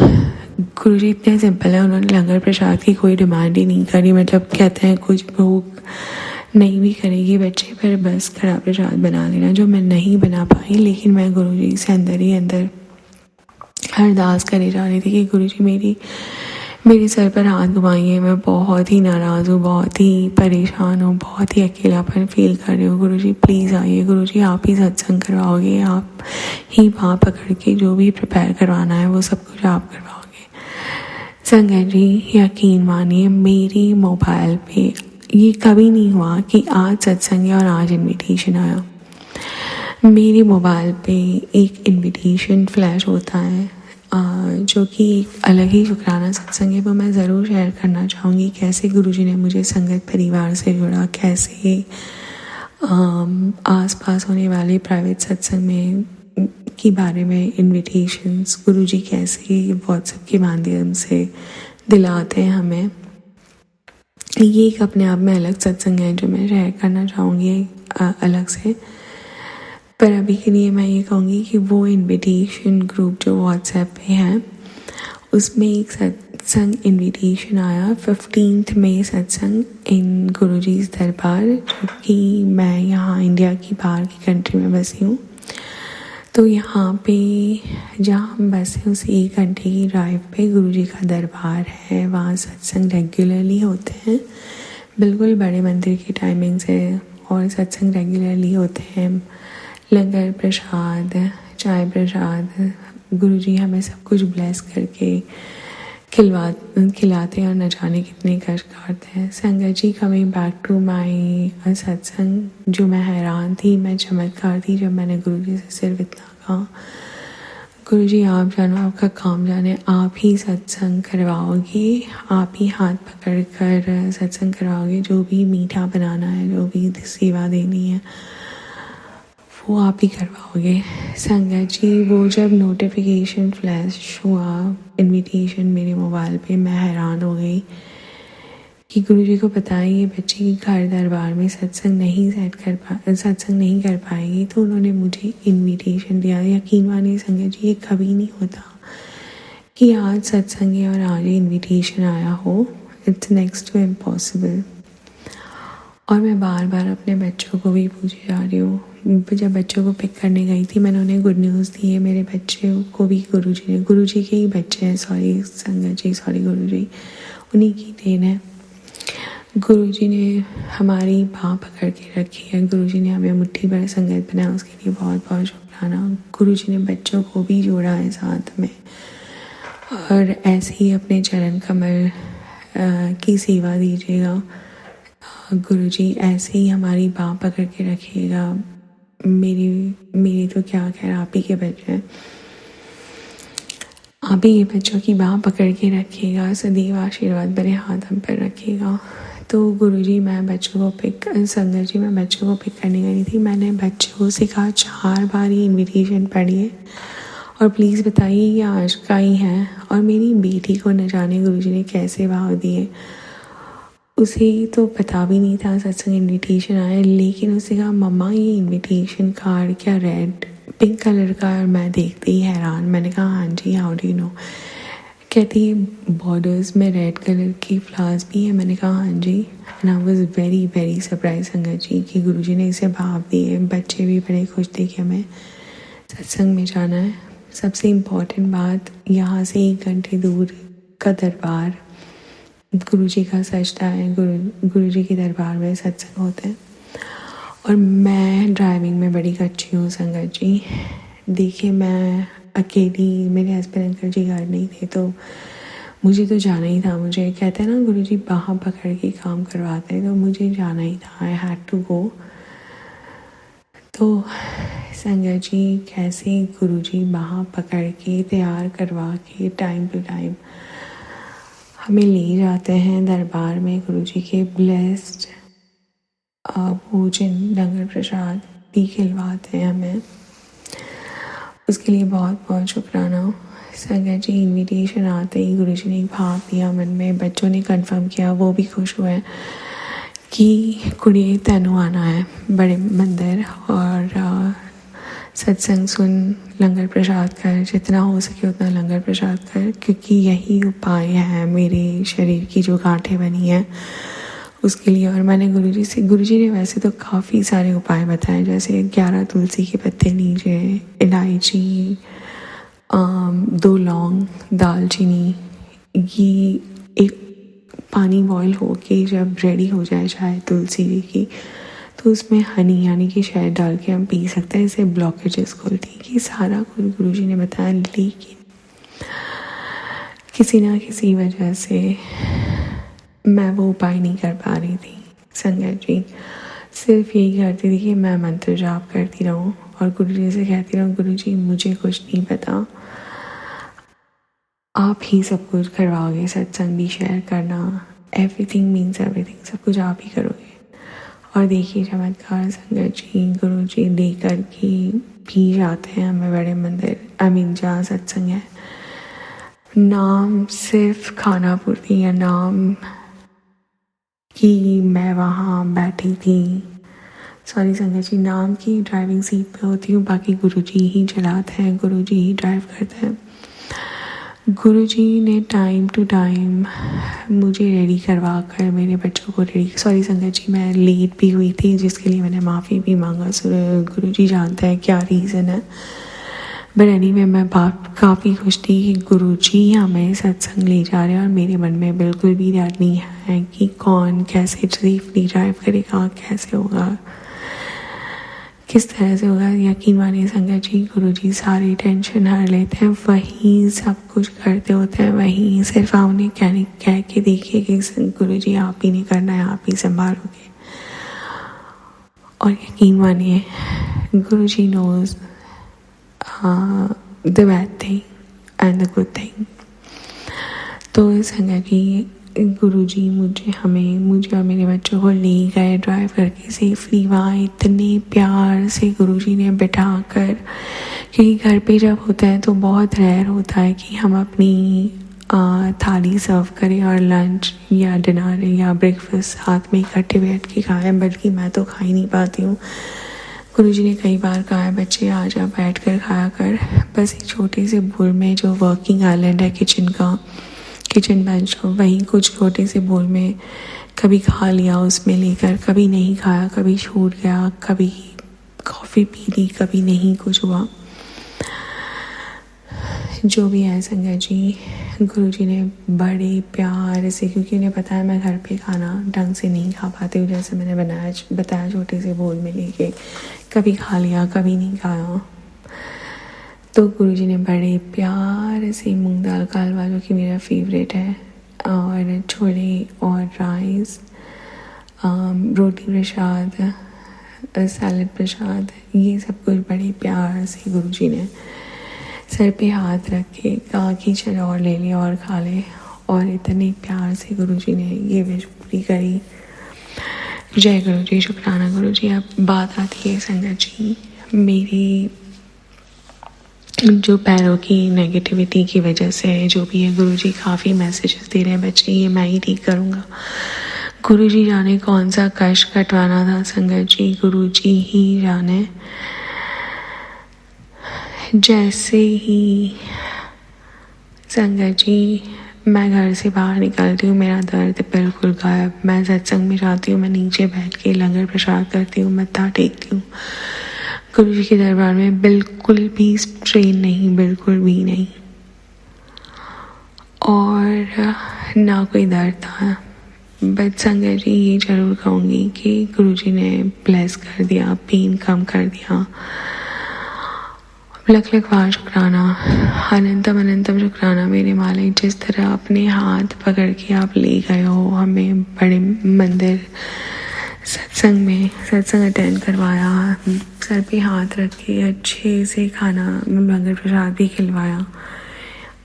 S3: गुरुजी इतने सिंपल है, उन्होंने लंगर प्रसाद की कोई डिमांड ही नहीं करी, मतलब कहते हैं कुछ भूख नहीं भी करेगी बच्चे पर बस कड़ा प्रसाद बना लेना, जो मैं नहीं बना पाई। लेकिन मैं गुरुजी से अंदर ही अंदर अरदास करे जा रही थी कि गुरुजी मेरे सर पर हाथ घुमाइए, मैं बहुत ही नाराज़ हूँ, बहुत ही परेशान हूँ, बहुत ही अकेलापन फील कर रही हूँ। गुरुजी प्लीज़ आइए, गुरुजी आप ही सत्संग करवाओगे, आप ही वहाँ पकड़ के जो भी प्रिपेयर करवाना है वो सब कुछ आप करवाओगे। संगत जी यकीन मानिए, मेरी मोबाइल पे ये कभी नहीं हुआ कि आज सत्संग है और आज इनविटेशन आया। मेरे मोबाइल पे एक इनविटेशन फ्लैश होता है जो कि अलग ही शुक्राना सत्संग है, वो मैं ज़रूर शेयर करना चाहूँगी। कैसे गुरुजी ने मुझे संगत परिवार से जोड़ा, कैसे आसपास होने वाले प्राइवेट सत्संग में के बारे में इनविटेशंस गुरुजी कैसे व्हाट्सएप के माध्यम से दिलाते हैं हमें। ये एक अपने आप में अलग सत्संग है जो मैं शेयर करना चाहूँगी अलग से। पर अभी के लिए मैं ये कहूँगी कि वो इनविटेशन ग्रुप जो व्हाट्सएप पे है उसमें एक सत्संग इनविटेशन आया 15 मई सत्संग इन गुरुजी's दरबार, जो कि मैं यहाँ इंडिया की बाहर की कंट्री में बसी हूँ। तो यहाँ पे जहाँ हम बसे उस 1 घंटे की ड्राइव पे गुरुजी का दरबार है, वहाँ सत्संग रेगुलरली होते हैं, बिल्कुल बड़े मंदिर की टाइमिंग से, और सत्संग रेगुलरली होते हैं। लंगर प्रसाद, चाय प्रसाद, गुरुजी हमें सब कुछ ब्लेस करके खिलाते हैं और न जाने कितने कष्ट काटते हैं। संगत जी, कमिंग बैक टू माई सत्संग, जो मैं हैरान थी, मैं चमत्कार थी जब मैंने गुरु जी से सिर्फ इतना कहा, गुरु जी आप जानो, आपका काम जाने, आप ही सत्संग करवाओगे, आप ही हाथ पकड़ कर सत्संग करवाओगे, जो भी मीठा बनाना है, जो भी सेवा देनी है वो आप ही करवाओगे। संगत जी, वो जब नोटिफिकेशन फ्लैश हुआ इनविटेशन मेरे मोबाइल पे, मैं हैरान हो गई कि गुरुजी को पता है ये बच्ची की घर दरबार में सत्संग नहीं कर पाएगी, तो उन्होंने मुझे इनविटेशन दिया। यकीन मानिए संगत जी, ये कभी नहीं होता कि आज सत्संग है और आज ही इनविटेशन आया हो। It's next to impossible. और मैं बार बार अपने बच्चों को भी पूछे जा रही हूँ। जब बच्चों को पिक करने गई थी, मैंने उन्हें गुड न्यूज़ दी है। मेरे बच्चे को भी गुरुजी के ही बच्चे हैं, सॉरी संगत जी, सॉरी गुरुजी, उन्हीं की देन है। गुरुजी ने हमारी बाँह पकड़ के रखी है, गुरुजी ने हमें मुट्ठी भर संगत बनाया, उसके लिए बहुत बहुत शुक्राना। गुरुजी ने बच्चों को भी जोड़ा है साथ में, और ऐसे ही अपने चरण कमल की सेवा दीजिएगा। गुरुजी ऐसे ही हमारी बाँह पकड़ के रखिएगा। मेरी तो क्या खैर, आप ही के बच्चे हैं, आप ही ये बच्चों की बाँह पकड़ के रखिएगा, सदैव आशीर्वाद भरे हाथ हम पर रखिएगा। तो गुरुजी, मैं बच्चों को पिक करने गई थी। मैंने बच्चों से कहा 4 बार ही इन्विटेशन पढ़िए और प्लीज़ बताइए ये आज का ही है। और मेरी बेटी को न जाने गुरुजी ने कैसे भाव दिए, उसे तो पता भी नहीं था सत्संग इनविटेशन आया, लेकिन उसने कहा मम्मा ये इनविटेशन कार्ड क्या रेड पिंक कलर का है? और मैं देखते ही हैरान, मैंने कहा हाँ जी, हाउ डू यू नो? कहती है बॉर्डर्स में रेड कलर की फ्लावर्स भी है। मैंने कहा हाँ जी। And I was very very surprise संगत जी कि गुरुजी ने इसे भाव दिए। बच्चे भी बड़े खुश थे कि हमें सत्संग में जाना है। सबसे इम्पॉर्टेंट बात, यहाँ से 1 घंटे दूर का दरबार गुरुजी का सजदा है, गुरुजी के दरबार में सत्संग होते हैं। और मैं ड्राइविंग में बड़ी कच्ची हूँ संगत जी। देखिए, मैं अकेली, मेरे हस्बैंड अंकल जी घर नहीं थे, तो मुझे तो जाना ही था। मुझे कहते हैं ना गुरुजी बाँह पकड़ के काम करवाते हैं, तो मुझे जाना ही था, आई हैड टू गो। तो संगत जी, कैसे गुरुजी बाँह पकड़ के तैयार करवा के टाइम टू टाइम हमें ले जाते हैं दरबार में। गुरुजी के ब्लेस्ड भोजन, लंगर प्रसाद भी खिलवाते हैं हमें, उसके लिए बहुत बहुत शुक्राना। संगत जी, इनविटेशन आते ही गुरुजी ने एक भाव दिया मन में, बच्चों ने कंफर्म किया, वो भी खुश हुए कि कुड़ी तैनू आना है बड़े मंदिर, और सत्संग सुन, लंगर प्रसाद कर, जितना हो सके उतना लंगर प्रसाद कर, क्योंकि यही उपाय है मेरे शरीर की जो गांठें बनी हैं उसके लिए। और मैंने गुरुजी ने वैसे तो काफ़ी सारे उपाय बताए, जैसे 11 तुलसी के पत्ते लीजिए, इलायची, 2 लौंग, दालचीनी, ये एक पानी बॉयल होके जब रेडी हो जाए चाय तुलसी जी की, तो उसमें हनी यानी कि शहद डाल के हम पी सकते हैं, इससे ब्लॉकेजेस खुलती हैं। ये सारा कुछ गुरुजी ने बताया, लेकिन किसी ना किसी वजह से मैं वो उपाय नहीं कर पा रही थी संगत जी। सिर्फ यही करती थी कि मैं मंत्र जाप करती रहूं और गुरुजी से कहती रहूं, गुरुजी मुझे कुछ नहीं पता, आप ही सब कुछ करवाओगे, सत्संग भी शेयर करना, एवरीथिंग मीन्स एवरीथिंग, सब कुछ आप ही करोगे। और देखिए चमत्कार संगत जी, गुरुजी लेकर के भी जाते हैं हमें बड़े मंदिर, जहाँ सत्संग है। नाम सिर्फ खाना पूर्ति या नाम कि मैं वहाँ बैठी थी, सॉरी संगत जी, नाम की ड्राइविंग सीट पे होती हूँ, बाकी गुरुजी ही चलाते हैं, गुरुजी ही ड्राइव करते हैं। गुरुजी ने टाइम टू टाइम मुझे रेडी करवा कर मेरे बच्चों को रेडी, सॉरी संगत जी मैं लेट भी हुई थी, जिसके लिए मैंने माफ़ी भी मांगा। गुरुजी जानते हैं क्या रीज़न है, बट एनीवे मैं काफ़ी खुश थी कि गुरुजी हमें सत्संग ले जा रहे हैं। और मेरे मन में बिल्कुल भी डर नहीं है कि कौन कैसे सेफली ड्राइव करेगा, कैसे होगा, किस तरह से होगा यकीन मानिए संगत जी, गुरु जी सारी टेंशन हर लेते हैं, वहीं सब कुछ करते होते हैं, वहीं सिर्फ आप उन्हें कह के देखिए कि गुरु जी आप ही नहीं करना है, आप ही संभालोगे। और यकीन मानिए Guru ji knows the bad thing and the good thing. तो संगत जी गुरुजी मुझे और मेरे बच्चों को ले गए ड्राइव करके सेफली वहाँ, इतने प्यार से गुरुजी ने बिठा कर, क्योंकि घर पे जब होता है तो बहुत रेयर होता है कि हम अपनी थाली सर्व करें और लंच या डिनर या ब्रेकफास्ट साथ में इकट्ठे बैठ के खाएं, बल्कि मैं तो खा ही नहीं पाती हूँ। गुरुजी ने कई बार कहा है बच्चे आ जा बैठ कर खाया कर, बस एक छोटे से बोल में जो वर्किंग आइलैंड है किचन बेंच, वहीं कुछ छोटे से बोल में कभी खा लिया उसमें लेकर, कभी नहीं खाया, कभी छूट गया, कभी कॉफ़ी पी ली, कभी नहीं कुछ हुआ। जो भी है संगत जी, गुरुजी ने बड़े प्यार से, क्योंकि उन्हें पता है मैं घर पे खाना ढंग से नहीं खा पाती हूँ, जैसे मैंने बताया छोटे से बोल में लेके कभी खा लिया कभी नहीं खाया, तो गुरुजी ने बड़े प्यार से मूंग दाल का हलवा, जो कि मेरा फेवरेट है, और छोले और राइस, रोटी प्रसाद, सैलड प्रसाद, ये सब कुछ बड़े प्यार से गुरुजी ने सर पे हाथ रख के कहा कि चलो और ले ले और खा ले, और इतने प्यार से गुरुजी ने ये विश पूरी करी। जय गुरुजी, शुक्राना गुरुजी। अब बात आती है संगत जी मेरी जो पैरों की नेगेटिविटी की वजह से जो भी है, गुरुजी काफ़ी मैसेजेस दे रहे हैं बच्चे ये मैं ही ठीक करूँगा। गुरुजी जाने कौन सा कष्ट कटवाना था संगत जी, गुरुजी ही जाने। जैसे ही संगत जी मैं घर से बाहर निकलती हूँ मेरा दर्द बिल्कुल गायब, मैं सत्संग में जाती हूँ, मैं नीचे बैठ के लंगर प्रसाद करती हूँ, मत्था टेकती हूँ। गुरुजी के दरबार में बिल्कुल भी स्ट्रेन नहीं, बिल्कुल भी नहीं, और ना कोई दर्द था। बट संगत जी ये जरूर कहूँगी कि गुरुजी ने ब्लेस कर दिया, पेन कम कर दिया। लख लख बार शुक्राना, अनंतम अनंतम शुक्राना मेरे मालिक, जिस तरह अपने हाथ पकड़ के आप ले गए हो हमें बड़े मंदिर सत्संग अटेंड करवाया, सर पे हाथ रख के अच्छे से खाना लंगर प्रसाद भी खिलवाया।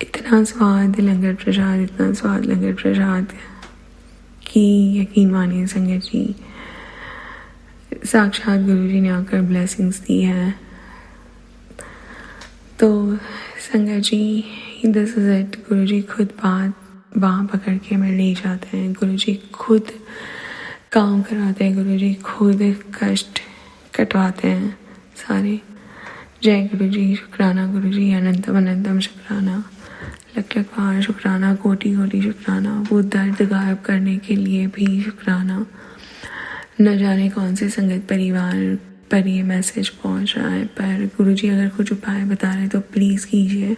S3: इतना स्वाद लंगर प्रसाद, इतना स्वाद लंगर प्रसाद कि यकीन मानिए संगत जी साक्षात गुरुजी ने आकर ब्लेसिंग्स दी है। तो संगत जी दिस इज इट, गुरुजी खुद बाँह पकड़ के हमें ले जाते हैं, गुरुजी खुद काम करवाते हैं, गुरुजी खुद कष्ट कटवाते हैं सारे। जय गुरुजी, शुक्राना गुरुजी, अनंतम अनंतम शुक्राना, लख लख बार शुक्राना, कोटि कोटि शुक्राना, वो दर्द गायब करने के लिए भी शुक्राना। न जाने कौन से संगत परिवार पर ये मैसेज पहुंच रहा है, पर गुरुजी अगर कुछ उपाय बता रहे तो प्लीज़ कीजिए।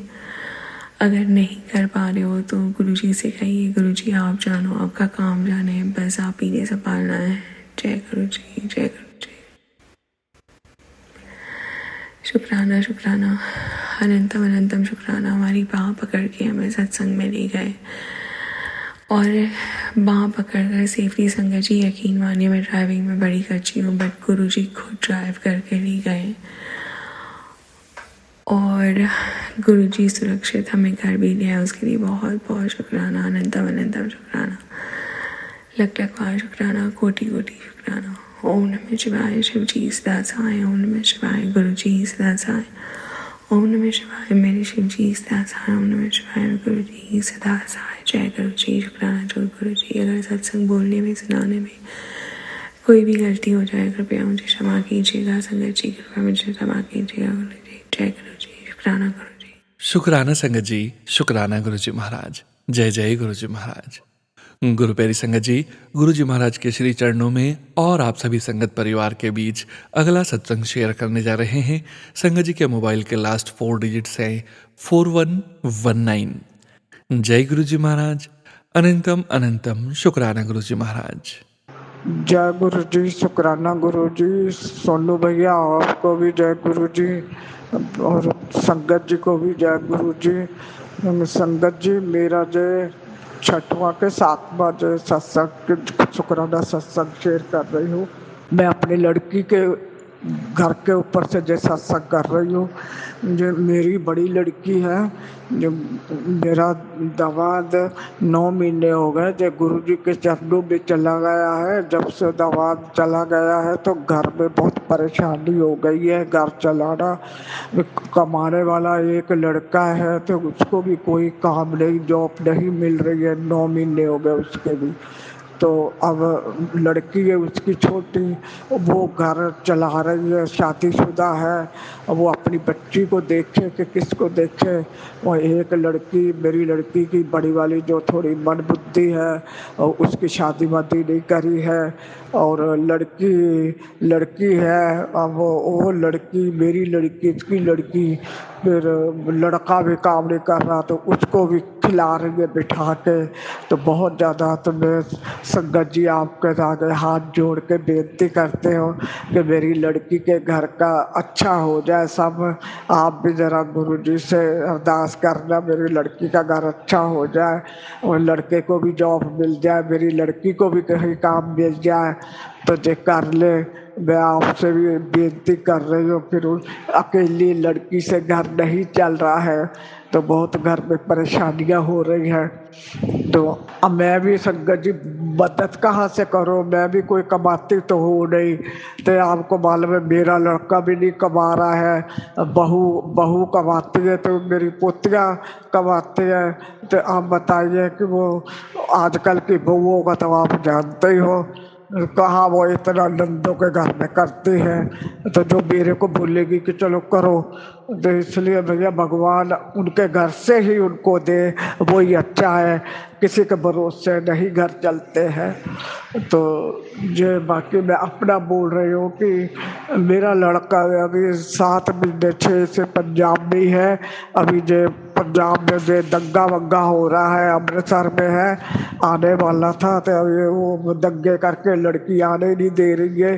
S3: अगर नहीं कर पा रहे हो तो गुरुजी से कहिए गुरुजी आप जानो, आपका काम जाने, बस आप ही ने संभालना है। जय गुरुजी, जय गुरुजी। शुक्राना शुक्राना, अनंतम अनंतम शुक्राना, हमारी बाँह पकड़ के हमें सत्संग में ले गए, और बाँह पकड़ कर सेफली संगत जी यकीन मानिए मैं ड्राइविंग में बड़ी कच्ची हूँ, बट गुरुजी खुद ड्राइव करके ले गए, और गुरुजी सुरक्षित हमें घर भी लिया, उसके लिए बहुत बहुत शुक्राना, अनंतम अनंतम शुक्राना, लख लख बार शुक्राना, कोटि कोटि शुक्राना। ओम नमः शिवाय, शिव जी सदा सहाय, ओम नमः शिवाय, गुरु जी सदा सहाय, ओम नमः शिवाय, मेरे शिव जी सदा सहाय, ओम नमः शिवाय, गुरु जी सदा सहाय। जय गुरु जी, शुक्राना जो गुरु जी। अगर सत्संग बोलने में सुनाने में कोई भी गलती हो जाए कृपया मुझे क्षमा कीजिएगा, संगत जी कृपया मुझे क्षमा कीजिएगा गुरु जी। जय गुरु जी, शुक्राना गुरु जी।
S1: शुक्राना संगत जी, शुक्राना गुरु जी महाराज। जय जय गुरु जी महाराज। गुरु प्यारी संगत जी, गुरु जी महाराज के श्री चरणों में और आप सभी संगत परिवार के बीच अगला सत्संग शेयर करने जा रहे हैं। संगत जी के मोबाइल के लास्ट 4 डिजिट्स हैं 4119। जय गुरु जी महाराज, अनंतम अनंतम शुक्राना गुरु जी महाराज।
S4: जय गुरु जी, शुक्राना गुरु जी, सोनू भैया आपको भी जय गुरु जी, और संगत जी को भी जय गुरु जी। संगत जी, मेरा जय छठवां के 7वां जय सत्संग, शुक्राना सत्संग शेयर कर रही हूँ। मैं अपनी लड़की के घर के ऊपर से जय सत्संग कर रही हूँ। जो मेरी बड़ी लड़की है, जो मेरा दामाद 9 महीने हो गए जो गुरु जी के चरणों में चला गया है। जब से दामाद चला गया है तो घर में बहुत परेशानी हो गई है घर चलाना। कमाने वाला एक लड़का है तो उसको भी कोई काम नहीं, जॉब नहीं मिल रही है, 9 महीने हो गए उसके भी। तो अब लड़की है उसकी छोटी, वो घर चला रही है, शादीशुदा है। अब वो अपनी बच्ची को देखे कि किसको देखे। वो एक लड़की, मेरी लड़की की बड़ी वाली जो थोड़ी मंदबुद्धि है, और उसकी शादी वादी नहीं करी है। और लड़की है, अब वो लड़की, मेरी लड़की, इसकी लड़की, फिर लड़का भी काम नहीं कर रहा तो उसको भी खिला रही है बिठा के। तो बहुत ज़्यादा, तो मैं संगत जी आपके आगे हाथ जोड़ के बेनती करते हो कि मेरी लड़की के घर का अच्छा हो जाए सब। आप भी ज़रा गुरु जी से अरदास करना मेरी लड़की का घर अच्छा हो जाए, और लड़के को भी जॉब मिल जाए, मेरी लड़की को भी कहीं काम मिल जाए तो जे कर ले। मैं आपसे भी बेनती कर रही हूँ। फिर अकेली लड़की से घर नहीं चल रहा है तो बहुत घर में परेशानियाँ हो रही हैं। तो अब मैं भी संगत जी मदद कहाँ से करूँ, मैं भी कोई कमाती तो हूँ नहीं। तो आपको मालूम है मेरा लड़का भी नहीं कमा रहा है, बहू कमाती है, तो मेरी पोतियाँ कमाती है। तो आप बताइए कि वो आजकल की बहुओं का तो आप जानते ही हो, कहाँ वो इतना नंदों के घर में करती है। तो जो मेरे को बोलेगी कि चलो करो, तो इसलिए भैया भगवान उनके घर से ही उनको दे, वही अच्छा है। किसी के भरोसे नहीं घर चलते हैं। तो ये बाकी मैं अपना बोल रही हूँ कि मेरा लड़का अभी 7 महीने 6 से पंजाब में ही है। अभी जो पंजाब में जो दंगा वंगा हो रहा है, अमृतसर में है, आने वाला था तो अभी वो दंगे करके लड़की आने नहीं दे रही है।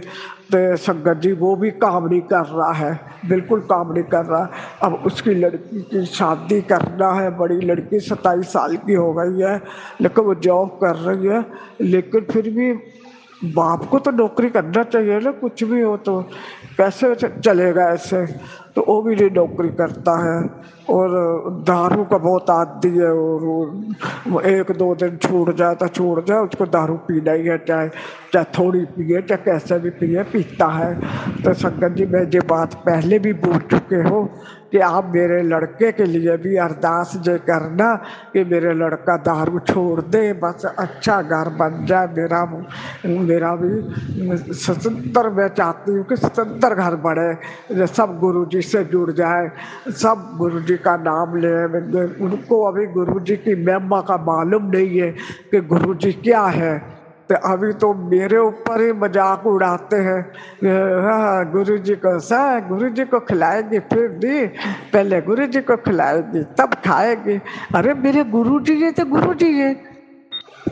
S4: तो संगत जी वो भी काम नहीं कर रहा है, बिल्कुल काम नहीं कर रहा। अब उसकी लड़की की शादी करना है, बड़ी लड़की 27 साल की हो गई है, लेकिन वो जॉब कर रही है। लेकिन फिर भी बाप को तो नौकरी करना चाहिए ना, कुछ भी हो तो कैसे चलेगा ऐसे। तो वो भी नहीं नौकरी करता है, और दारू का बहुत आदी है। और वो 1-2 दिन छूट जाए तो छूट जाए, उसको दारू पीना ही है, चाहे चाहे थोड़ी पिए चाहे कैसे भी पिए, पीता है। तो संगत जी मैं ये बात पहले भी बोल चुके हो कि आप मेरे लड़के के लिए भी अरदास जे करना कि मेरे लड़का दारू छोड़ दे, बस अच्छा घर बन जाए। मेरा भी स्वतंत्र, मैं चाहती हूँ कि स्वतंत्र घर बने, सब गुरु जी से जुड़ जाए, सब गुरु जी का नाम ले। उनको अभी गुरु जी की महिमा का मालूम नहीं है कि गुरु जी क्या है। तो अभी तो मेरे ऊपर ही मजाक उड़ाते हैं, हाँ गुरु जी को गुरु जी को खिलाएगी फिर दी, पहले गुरु जी को खिलाएगी तब खाएगी। अरे मेरे गुरु जी है तो गुरु जी है,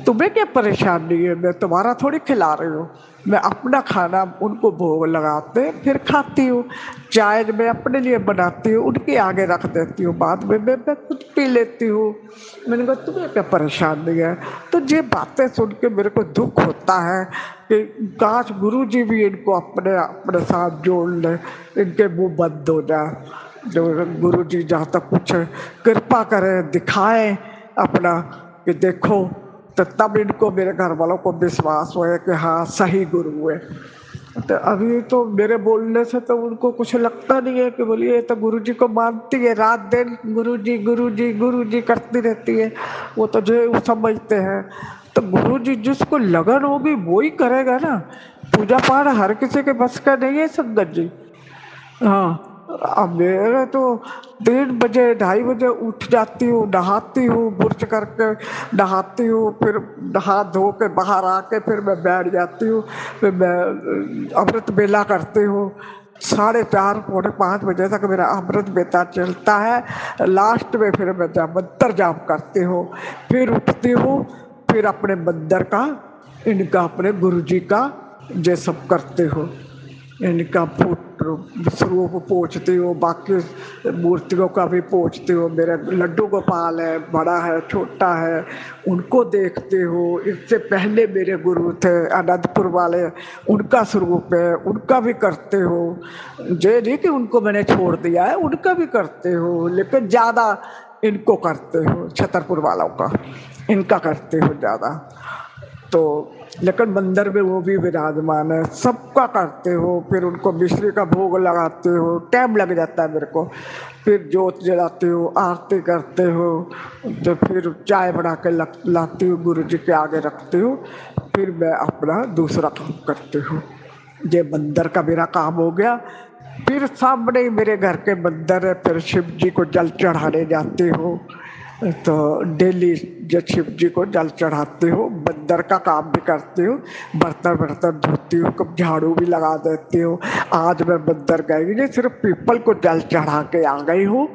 S4: तुम्हें क्या परेशानी है, मैं तुम्हारा थोड़ी खिला रही हूँ। मैं अपना खाना उनको भोग लगाते फिर खाती हूँ। चाय मैं अपने लिए बनाती हूँ, उनके आगे रख देती हूँ, बाद में मैं खुद पी लेती हूँ। मैंने कहा तुम्हें क्या परेशानी है। तो ये बातें सुन के मेरे को दुख होता है कि काश गुरु जी भी इनको अपने अपने साथ जोड़ ले, इनके मुँह बंद हो जाए। जो गुरु जी जहाँ तक कुछ कृपा करें, दिखाएं अपना कि देखो, तो तब इनको मेरे घर वालों को विश्वास हुआ कि हाँ सही गुरु है। तो अभी तो मेरे बोलने से तो उनको कुछ लगता नहीं है कि बोलिए तो गुरु जी को मानती है, रात दिन गुरु जी गुरु जी गुरु जी करती रहती है। वो तो जो समझते हैं, तो गुरु जी जिसको लगन होगी वो ही करेगा ना। पूजा पाठ हर किसी के बस का नहीं है संगत जी। हाँ, अब मेरे तो 3 बजे 2:30 बजे उठ जाती हूँ, नहाती हूँ, बुर्श करके नहाती हूँ, फिर नहा धो के बाहर आके फिर मैं बैठ जाती हूँ। फिर मैं अमृत बेला करती हूँ। 4:30 पौने 5 बजे तक मेरा अमृत बेला चलता है। लास्ट में फिर मैं मंत्र जाप करती हूँ, फिर उठती हूँ, फिर अपने मंदिर का इनका अपने गुरुजी का ये सब करते हो, इनका फोटो स्वरूप पोछते हो, बाकी मूर्तियों का भी पोछते हो। मेरा लड्डू गोपाल है, बड़ा है, छोटा है, उनको देखते हो। इससे पहले मेरे गुरु थे अनंतपुर वाले, उनका स्वरूप है, उनका भी करते हो। ये नहीं कि उनको मैंने छोड़ दिया है, उनका भी करते हो, लेकिन ज़्यादा इनको करते हो, छतरपुर वालों का, इनका करते हो ज़्यादा। तो लेकिन मंदिर में वो भी विराजमान है, सबका करते हो। फिर उनको मिश्री का भोग लगाते हो, टाइम लग जाता है मेरे को। फिर जोत जलाते हो, आरती करते हो, तो फिर चाय बना के लाती हूँ, गुरु जी के आगे रखते हो। फिर मैं अपना दूसरा काम करती हूँ। ये मंदिर का मेरा काम हो गया। फिर सामने ही मेरे घर के मंदिर है, फिर शिव जी को जल चढ़ाने जाते हो। तो डेली जब शिव जी को जल चढ़ाते हो, मंदिर का काम भी करते हो, बर्तन बर्तन धोती हो, कब झाड़ू भी लगा देते हो। आज मैं मंदिर गई नहीं, सिर्फ पीपल को जल चढ़ा के आ गई हूँ।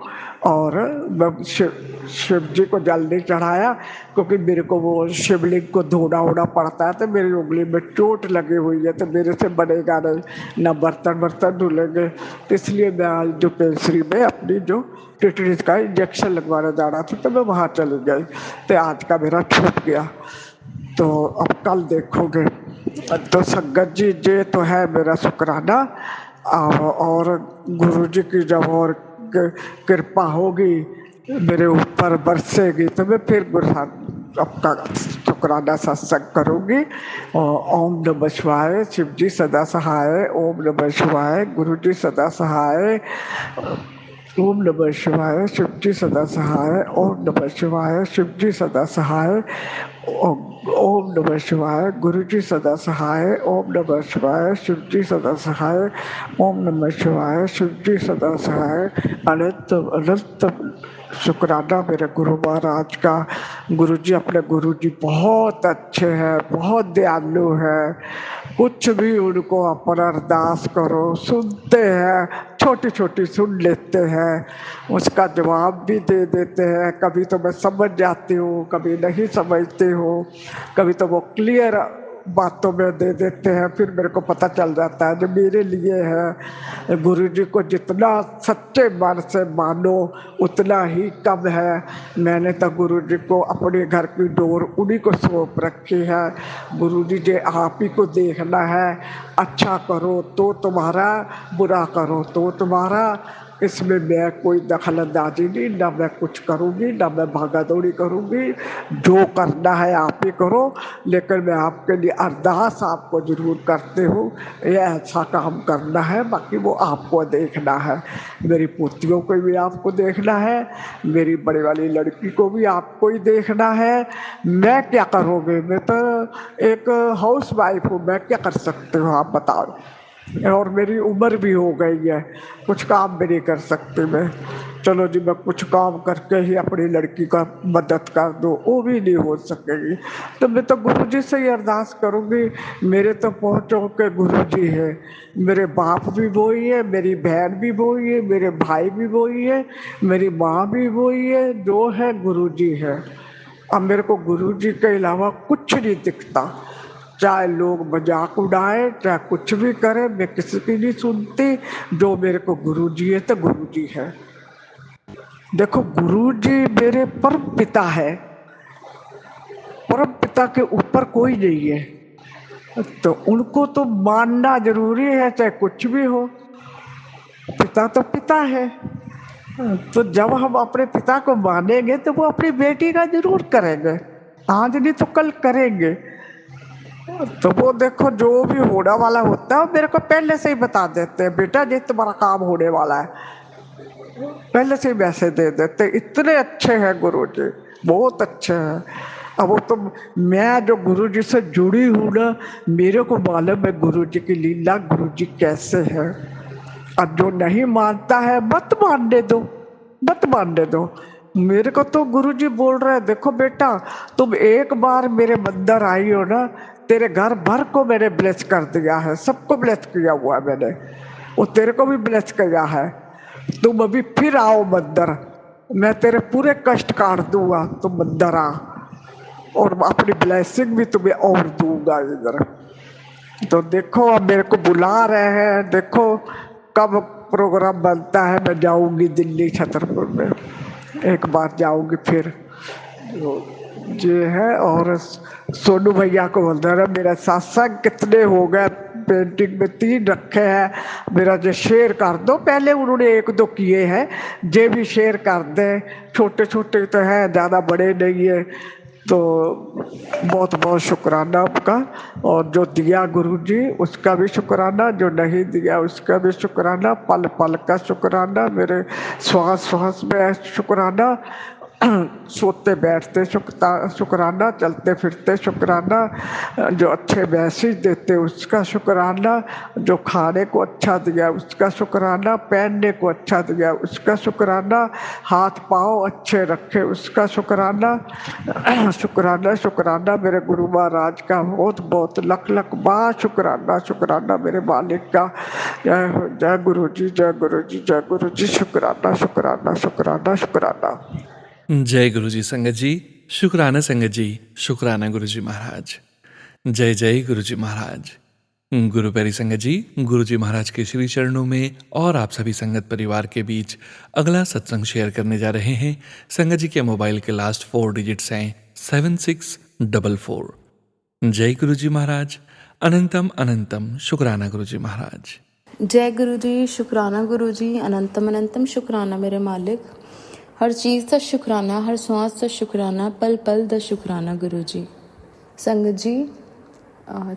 S4: और मैं शिव जी को जल नहीं चढ़ाया, क्योंकि मेरे को वो शिवलिंग को धोना होना पड़ता है, तो मेरी उंगली में चोट लगी हुई है, तो मेरे से बनेगा नहीं, ना बर्तन धुलेंगे। तो इसलिए मैं आज जो पेंसरी में अपनी जो टिटनिस का इंजेक्शन लगवाने जाना था, तो मैं वहाँ चली गई, तो आज का मेरा छूट गया। तो अब कल देखोगे। तो संगत जी ये तो है मेरा शुक्राना। और गुरुजी की जब और कृपा होगी मेरे ऊपर बरसेगी, तो मैं फिर आपका शुक्राना सत्संग करूँगी। ओम नमः शिवाय, शिव जी सदा सहाय। ओम नमः शिवाय, गुरु जी सदा सहाय। ओम नमः शिवाय, शिव जी सदा सहाय। ओम नमः शिवाय, शिव जी सदा सहाय। ओम नमः शिवाय, गुरु जी सदा सहाय। ओम नमः शिवाय, शिव जी सदा सहाय। ओम नमः शिवाय, शिव जी सदा सहाय। अनंत अनंत शुक्राना मेरे गुरु महाराज का। गुरुजी अपने गुरुजी बहुत अच्छे हैं, बहुत दयालु हैं। कुछ भी उनको अपना अरदास करो, सुनते हैं, छोटी छोटी सुन लेते हैं, उसका जवाब भी दे देते हैं। कभी तो मैं समझ जाती हूँ, कभी नहीं समझती हूँ, कभी तो वो क्लियर बातों में दे देते हैं। फिर मेरे को पता चल जाता है जो मेरे लिए है। गुरुजी को जितना सच्चे मन से मानो उतना ही कम है। मैंने तो गुरुजी को अपने घर की डोर उन्हीं को सौंप रखी है। गुरुजी जी आप ही को देखना है, अच्छा करो तो तुम्हारा, बुरा करो तो तुम्हारा। इसमें मैं कोई दखल अंदाजी नहीं, ना मैं कुछ करूँगी, ना मैं भागा दौड़ी करूँगी। जो करना है आप ही करो, लेकिन मैं आपके लिए अरदास आपको ज़रूर करते हूँ, ये ऐसा काम करना है, बाकी वो आपको देखना है। मेरी पोतियों को भी आपको देखना है, मेरी बड़ी वाली लड़की को भी आपको ही देखना है। मैं क्या करूँगी, मैं तो एक हाउस वाइफ हूँ, मैं क्या कर सकती हूँ आप बताओ। और मेरी उम्र भी हो गई है, कुछ काम भी नहीं कर सकती मैं। चलो जी, मैं कुछ काम करके ही अपनी लड़की का मदद कर दूँ, वो भी नहीं हो सकेगी। तो मैं तो गुरुजी से ही अरदास करूँगी। मेरे तो पहुँचो के गुरुजी है, मेरे बाप भी वही है, मेरी बहन भी वही है, मेरे भाई भी वही है, मेरी माँ भी वही है, जो है गुरुजी है। अब मेरे को गुरुजी के अलावा कुछ नहीं दिखता। चाहे लोग मजाक उड़ाए, चाहे कुछ भी करे, मैं किसी की नहीं सुनती। जो मेरे को गुरुजी है तो गुरुजी है। देखो गुरुजी मेरे परम पिता है, परम पिता के ऊपर कोई नहीं है, तो उनको तो मानना जरूरी है, चाहे कुछ भी हो। पिता तो पिता है। तो जब हम अपने पिता को मानेंगे तो वो अपनी बेटी का जरूर करेंगे, आज नहीं तो कल करेंगे। तो वो देखो जो भी होने वाला होता है मेरे को पहले से ही बता देते हैं, बेटा ये तुम्हारा काम होने वाला है, पहले से ही मैसेज दे देते। इतने अच्छे हैं गुरुजी, बहुत अच्छे हैं। अब वो तो मैं जो गुरुजी से जुड़ी हूँ ना, मेरे को मालूम है गुरुजी की लीला, गुरुजी कैसे है। अब जो नहीं मानता है मत मानने दो, मत मानने दो। मेरे को तो गुरुजी बोल रहे हैं, देखो बेटा तुम एक बार मेरे मंदिर आई हो ना, तेरे घर भर को मैंने ब्लेस कर दिया है, सबको ब्लेस किया हुआ है मैंने, वो तेरे को भी ब्लेस किया है। तुम अभी फिर आओ मंदिर, मैं तेरे पूरे कष्ट काट दूंगा, तुम मंदिर आ। और अपनी ब्लेसिंग भी तुम्हें और दूंगा इधर। तो देखो अब मेरे को बुला रहे हैं, देखो कब प्रोग्राम बनता है। मैं जाऊंगी दिल्ली छतरपुर में, एक बार जाऊंगी फिर। ये है। और सोनू भैया को बोल रहा मेरा सत्संग कितने हो गए, पेंटिंग में 3 रखे हैं, मेरा जो शेयर कर दो। पहले उन्होंने 1-2 किए हैं, जे भी शेयर कर दे। छोटे छोटे तो हैं, ज़्यादा बड़े नहीं है। तो बहुत बहुत शुक्राना आपका। और जो दिया गुरु जी उसका भी शुक्राना, जो नहीं दिया उसका भी शुक्राना, पल पल का शुक्राना, मेरे श्वास श्वास में शुक्राना, सोते बैठते शुक्राना, चलते फिरते शुक्राना, जो अच्छे मैसेज देते उसका शुक्राना, जो खाने को अच्छा दिया उसका शुक्राना, पहनने को अच्छा दिया उसका शुक्राना, हाथ पाँव अच्छे रखे उसका शुक्राना। शुक्राना शुक्राना मेरे गुरु महाराज का बहुत बहुत लख लख बार शुक्राना। शुक्राना मेरे मालिक का। जय गुरु जी, जय गुरु जी, जय गुरु जी। शुक्राना शुक्राना शुक्राना शुक्राना।
S1: जय गुरु जी संगत जी, शुक्राना संगत जी, शुक्राना गुरु जी महाराज। जय जय गुरु जी महाराज। गुरु प्यारी संगत जी, गुरु जी महाराज के श्री चरणों में और आप सभी संगत परिवार के बीच अगला सत्संग शेयर करने जा रहे हैं। संगत जी के मोबाइल के लास्ट 4 डिजिट्स हैं 7644। जय गुरु जी महाराज। अनंतम अनंतम शुक्राना गुरु जी महाराज।
S5: जय गुरु जी, शुक्राना गुरु जी, अनंतम अनंतम शुक्राना मेरे मालिक। हर चीज़ का शुक्राना, हर सांस का शुक्राना, पल पल दा शुक्राना गुरु जी। संगत जी,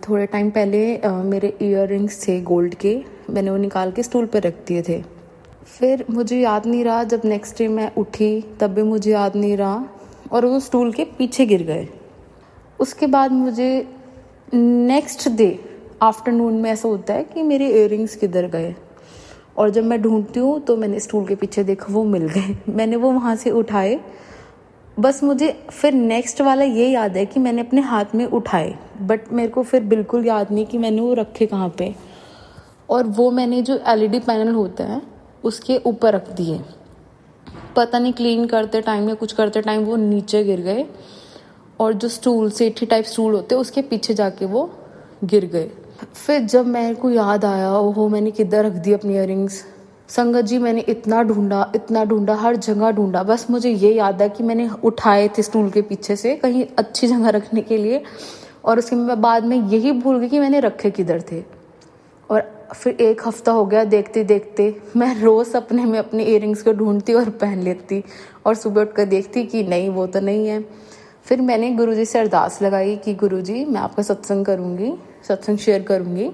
S5: थोड़े टाइम पहले मेरे ईयररिंग्स थे गोल्ड के, मैंने वो निकाल के स्टूल पर रख दिए थे। फिर मुझे याद नहीं रहा, जब नेक्स्ट डे मैं उठी तब भी मुझे याद नहीं रहा और वो स्टूल के पीछे गिर गए। उसके बाद मुझे नेक्स्ट डे आफ्टरनून में ऐसा होता है कि मेरे ईयररिंग्स किधर गए, और जब मैं ढूंढती हूँ तो मैंने स्टूल के पीछे देखा, वो मिल गए। मैंने वो वहाँ से उठाए। बस मुझे फिर नेक्स्ट वाला ये याद है कि मैंने अपने हाथ में उठाए, बट मेरे को फिर बिल्कुल याद नहीं कि मैंने वो रखे कहाँ पे। और वो मैंने जो LED पैनल होता है उसके ऊपर रख दिए। पता नहीं क्लीन करते टाइम या कुछ करते टाइम वो नीचे गिर गए, और जो स्टूल सेठी टाइप स्टूल होते हैं उसके पीछे जाके वो गिर गए। फिर जब मेरे को याद आया, ओहो मैंने किधर रख दी अपनी ईयररिंग्स। संगत जी, मैंने इतना ढूंढा, हर जगह ढूंढा। बस मुझे ये याद है कि मैंने उठाए थे स्टूल के पीछे से कहीं अच्छी जगह रखने के लिए, और उसके बाद में यही भूल गई कि मैंने रखे किधर थे। और फिर 1 हफ्ता हो गया, देखते देखते मैं रोज़ सपने में अपने ईयररिंग्स को ढूंढती और पहन लेती, और सुबह उठ कर देखती कि नहीं वो तो नहीं है। फिर मैंने गुरुजी से अरदास लगाई कि गुरुजी मैं आपका सत्संग करूँगी, सत्संग शेयर करूँगी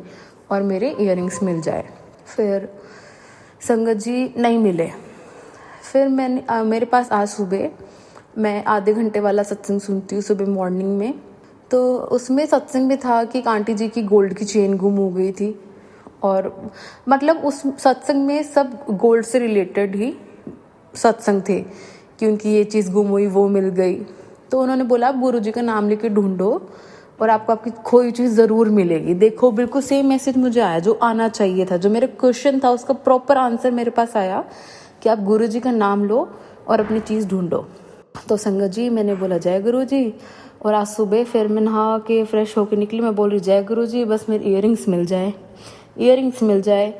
S5: और मेरे ईयररिंग्स मिल जाए। फिर संगत जी नहीं मिले। फिर मैंने मेरे पास आज सुबह मैं आधे घंटे वाला सत्संग सुनती हूँ सुबह मॉर्निंग में, तो उसमें सत्संग में था कि एक आंटी जी की गोल्ड की चेन गुम हो गई थी। और मतलब उस सत्संग में सब गोल्ड से रिलेटेड ही सत्संग थे कि उनकी ये चीज़ गुम हुई, वो मिल गई। तो उन्होंने बोला आप गुरुजी का नाम लेके ढूंढो और आपको आपकी खोई चीज़ ज़रूर मिलेगी। देखो बिल्कुल सेम मैसेज मुझे आया जो आना चाहिए था, जो मेरा क्वेश्चन था उसका प्रॉपर आंसर मेरे पास आया कि आप गुरुजी का नाम लो और अपनी चीज़ ढूंढो। तो संगत जी मैंने बोला जय गुरुजी, और आज सुबह फिर मैं नहा के फ्रेश होके निकली, मैं बोल रही जय गुरुजी बस मेरे ईयररिंग्स मिल जाए, ईयररिंग्स मिल जाए।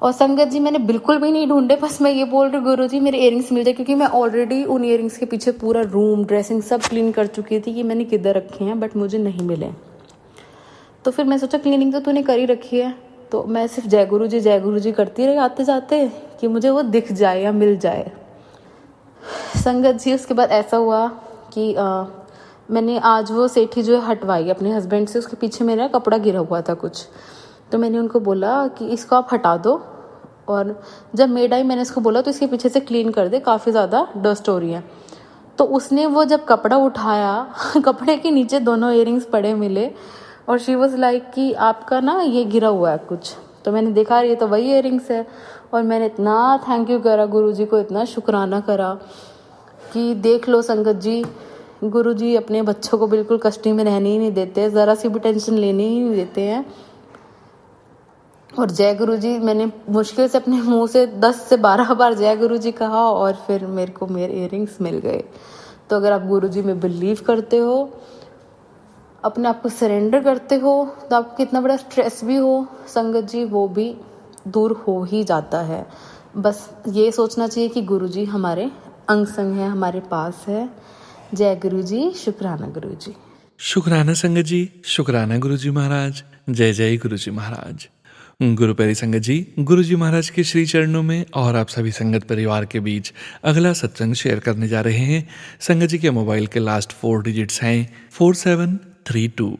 S5: और संगत जी मैंने बिल्कुल भी नहीं ढूंढे, बस मैं ये बोल रही गुरुजी मेरे ईयररिंग्स मिल जाए, क्योंकि मैं ऑलरेडी उन ईयररिंग्स के पीछे पूरा रूम ड्रेसिंग सब क्लीन कर चुकी थी कि मैंने किधर रखे हैं, बट मुझे नहीं मिले। तो फिर मैं सोचा क्लीनिंग तो तूने कर ही रखी है, तो मैं सिर्फ जय गुरुजी करती रही आते जाते कि मुझे वो दिख जाए या मिल जाए। संगत जी उसके बाद ऐसा हुआ कि मैंने आज वो सेठी जो है हटवाई अपने हस्बैंड से, उसके पीछे मेरा कपड़ा गिरा हुआ था कुछ, तो मैंने उनको बोला कि इसको आप हटा दो। और जब मेड आई मैंने इसको बोला तो इसके पीछे से क्लीन कर दे, काफ़ी ज़्यादा डस्ट हो रही है। तो उसने वो जब कपड़ा उठाया कपड़े के नीचे दोनों ईयररिंग्स पड़े मिले, और शी वॉज लाइक कि आपका ना ये गिरा हुआ है कुछ। तो मैंने देखा ये तो वही ईयररिंग्स है, और मैंने इतना थैंक यू करा गुरुजी को, इतना शुक्राना करा कि देख लो संगत जी, गुरुजी अपने बच्चों को बिल्कुल कष्टी में रहने ही नहीं देते, ज़रा सी भी टेंशन लेने ही नहीं देते हैं। और जय गुरुजी मैंने मुश्किल से अपने मुंह से 10 से 12 बार जय गुरुजी कहा, और फिर मेरे को मेरे ईयररिंग्स मिल गए। तो अगर आप गुरुजी में बिलीव करते हो, अपने आप को सरेंडर करते हो, तो आपको कितना बड़ा स्ट्रेस भी हो संगत जी वो भी दूर हो ही जाता है। बस ये सोचना चाहिए कि गुरुजी हमारे अंग संग है, हमारे पास है। जय गुरुजी, शुक्राना गुरुजी।
S1: शुक्राना संगत जी, शुक्राना गुरुजी महाराज। जय जय गुरुजी महाराज। गुरु प्यारी संगत जी, गुरुजी महाराज के श्री चरणों में और आप सभी संगत परिवार के बीच अगला सत्संग शेयर करने जा रहे हैं। संगत जी के मोबाइल के लास्ट 4 डिजिट्स हैं 4732।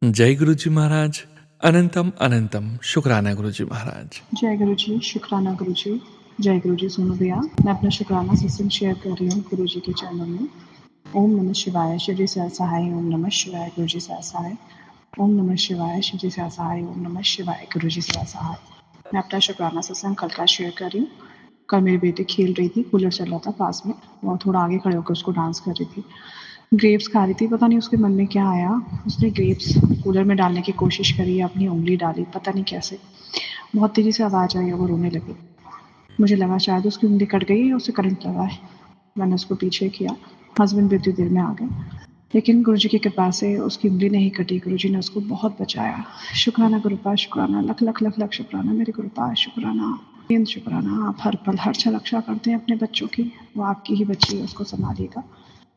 S1: जय गुरुजी महाराज। अनंतम अनंतम शुक्राना गुरुजी महाराज।
S6: जय गुरु जी, शुक्राना गुरु जी। जय गुरु जी। सुनो भैया, मैं अपना शुक्राना सत्संग शेयर कर रही हूँ गुरु जी के चरणों में। ओम नमः शिवाय, शिव जी सह सहाय। ओम नमः शिवाय, गुरु जी सह सहाय। ओम नमः शिवाय, शिव जी सह सहाय। ओम नमः शिवाय, गुरु जी सह सहाय। मैं अपना शुक्राना सत्संग कल का शेयर कर रही हूँ। कल मेरी बेटी खेल रही थी, कूलर चल रहा था पास में, वो थोड़ा आगे खड़े होकर उसको डांस कर रही थी, ग्रेप्स खा रही थी। पता नहीं उसके मन में क्या आया, उसने ग्रेप्स कूलर में डालने की कोशिश करी, अपनी उंगली डाली, पता नहीं कैसे, बहुत तेज़ी से आवाज़ आई और वो रोने लगी। मुझे लगा शायद उसकी उंगली कट गई या उसे करंट लगा है। मैंने उसको पीछे किया, हस्बैंड भी उतनी देर में आ गए, लेकिन गुरुजी की कृपा से उसकी उंगली नहीं कटी। गुरुजी ने उसको बहुत बचाया। शुक्राना गुरुपा, शुक्राना, लख लख लख लख शुक्राना मेरे गुरुपा, शुक्राना, बेहद शुक्राना। आप हर पल हर क्षण रक्षा करते हैं अपने बच्चों की, वो आपकी ही बच्ची है, उसको संभालिएगा।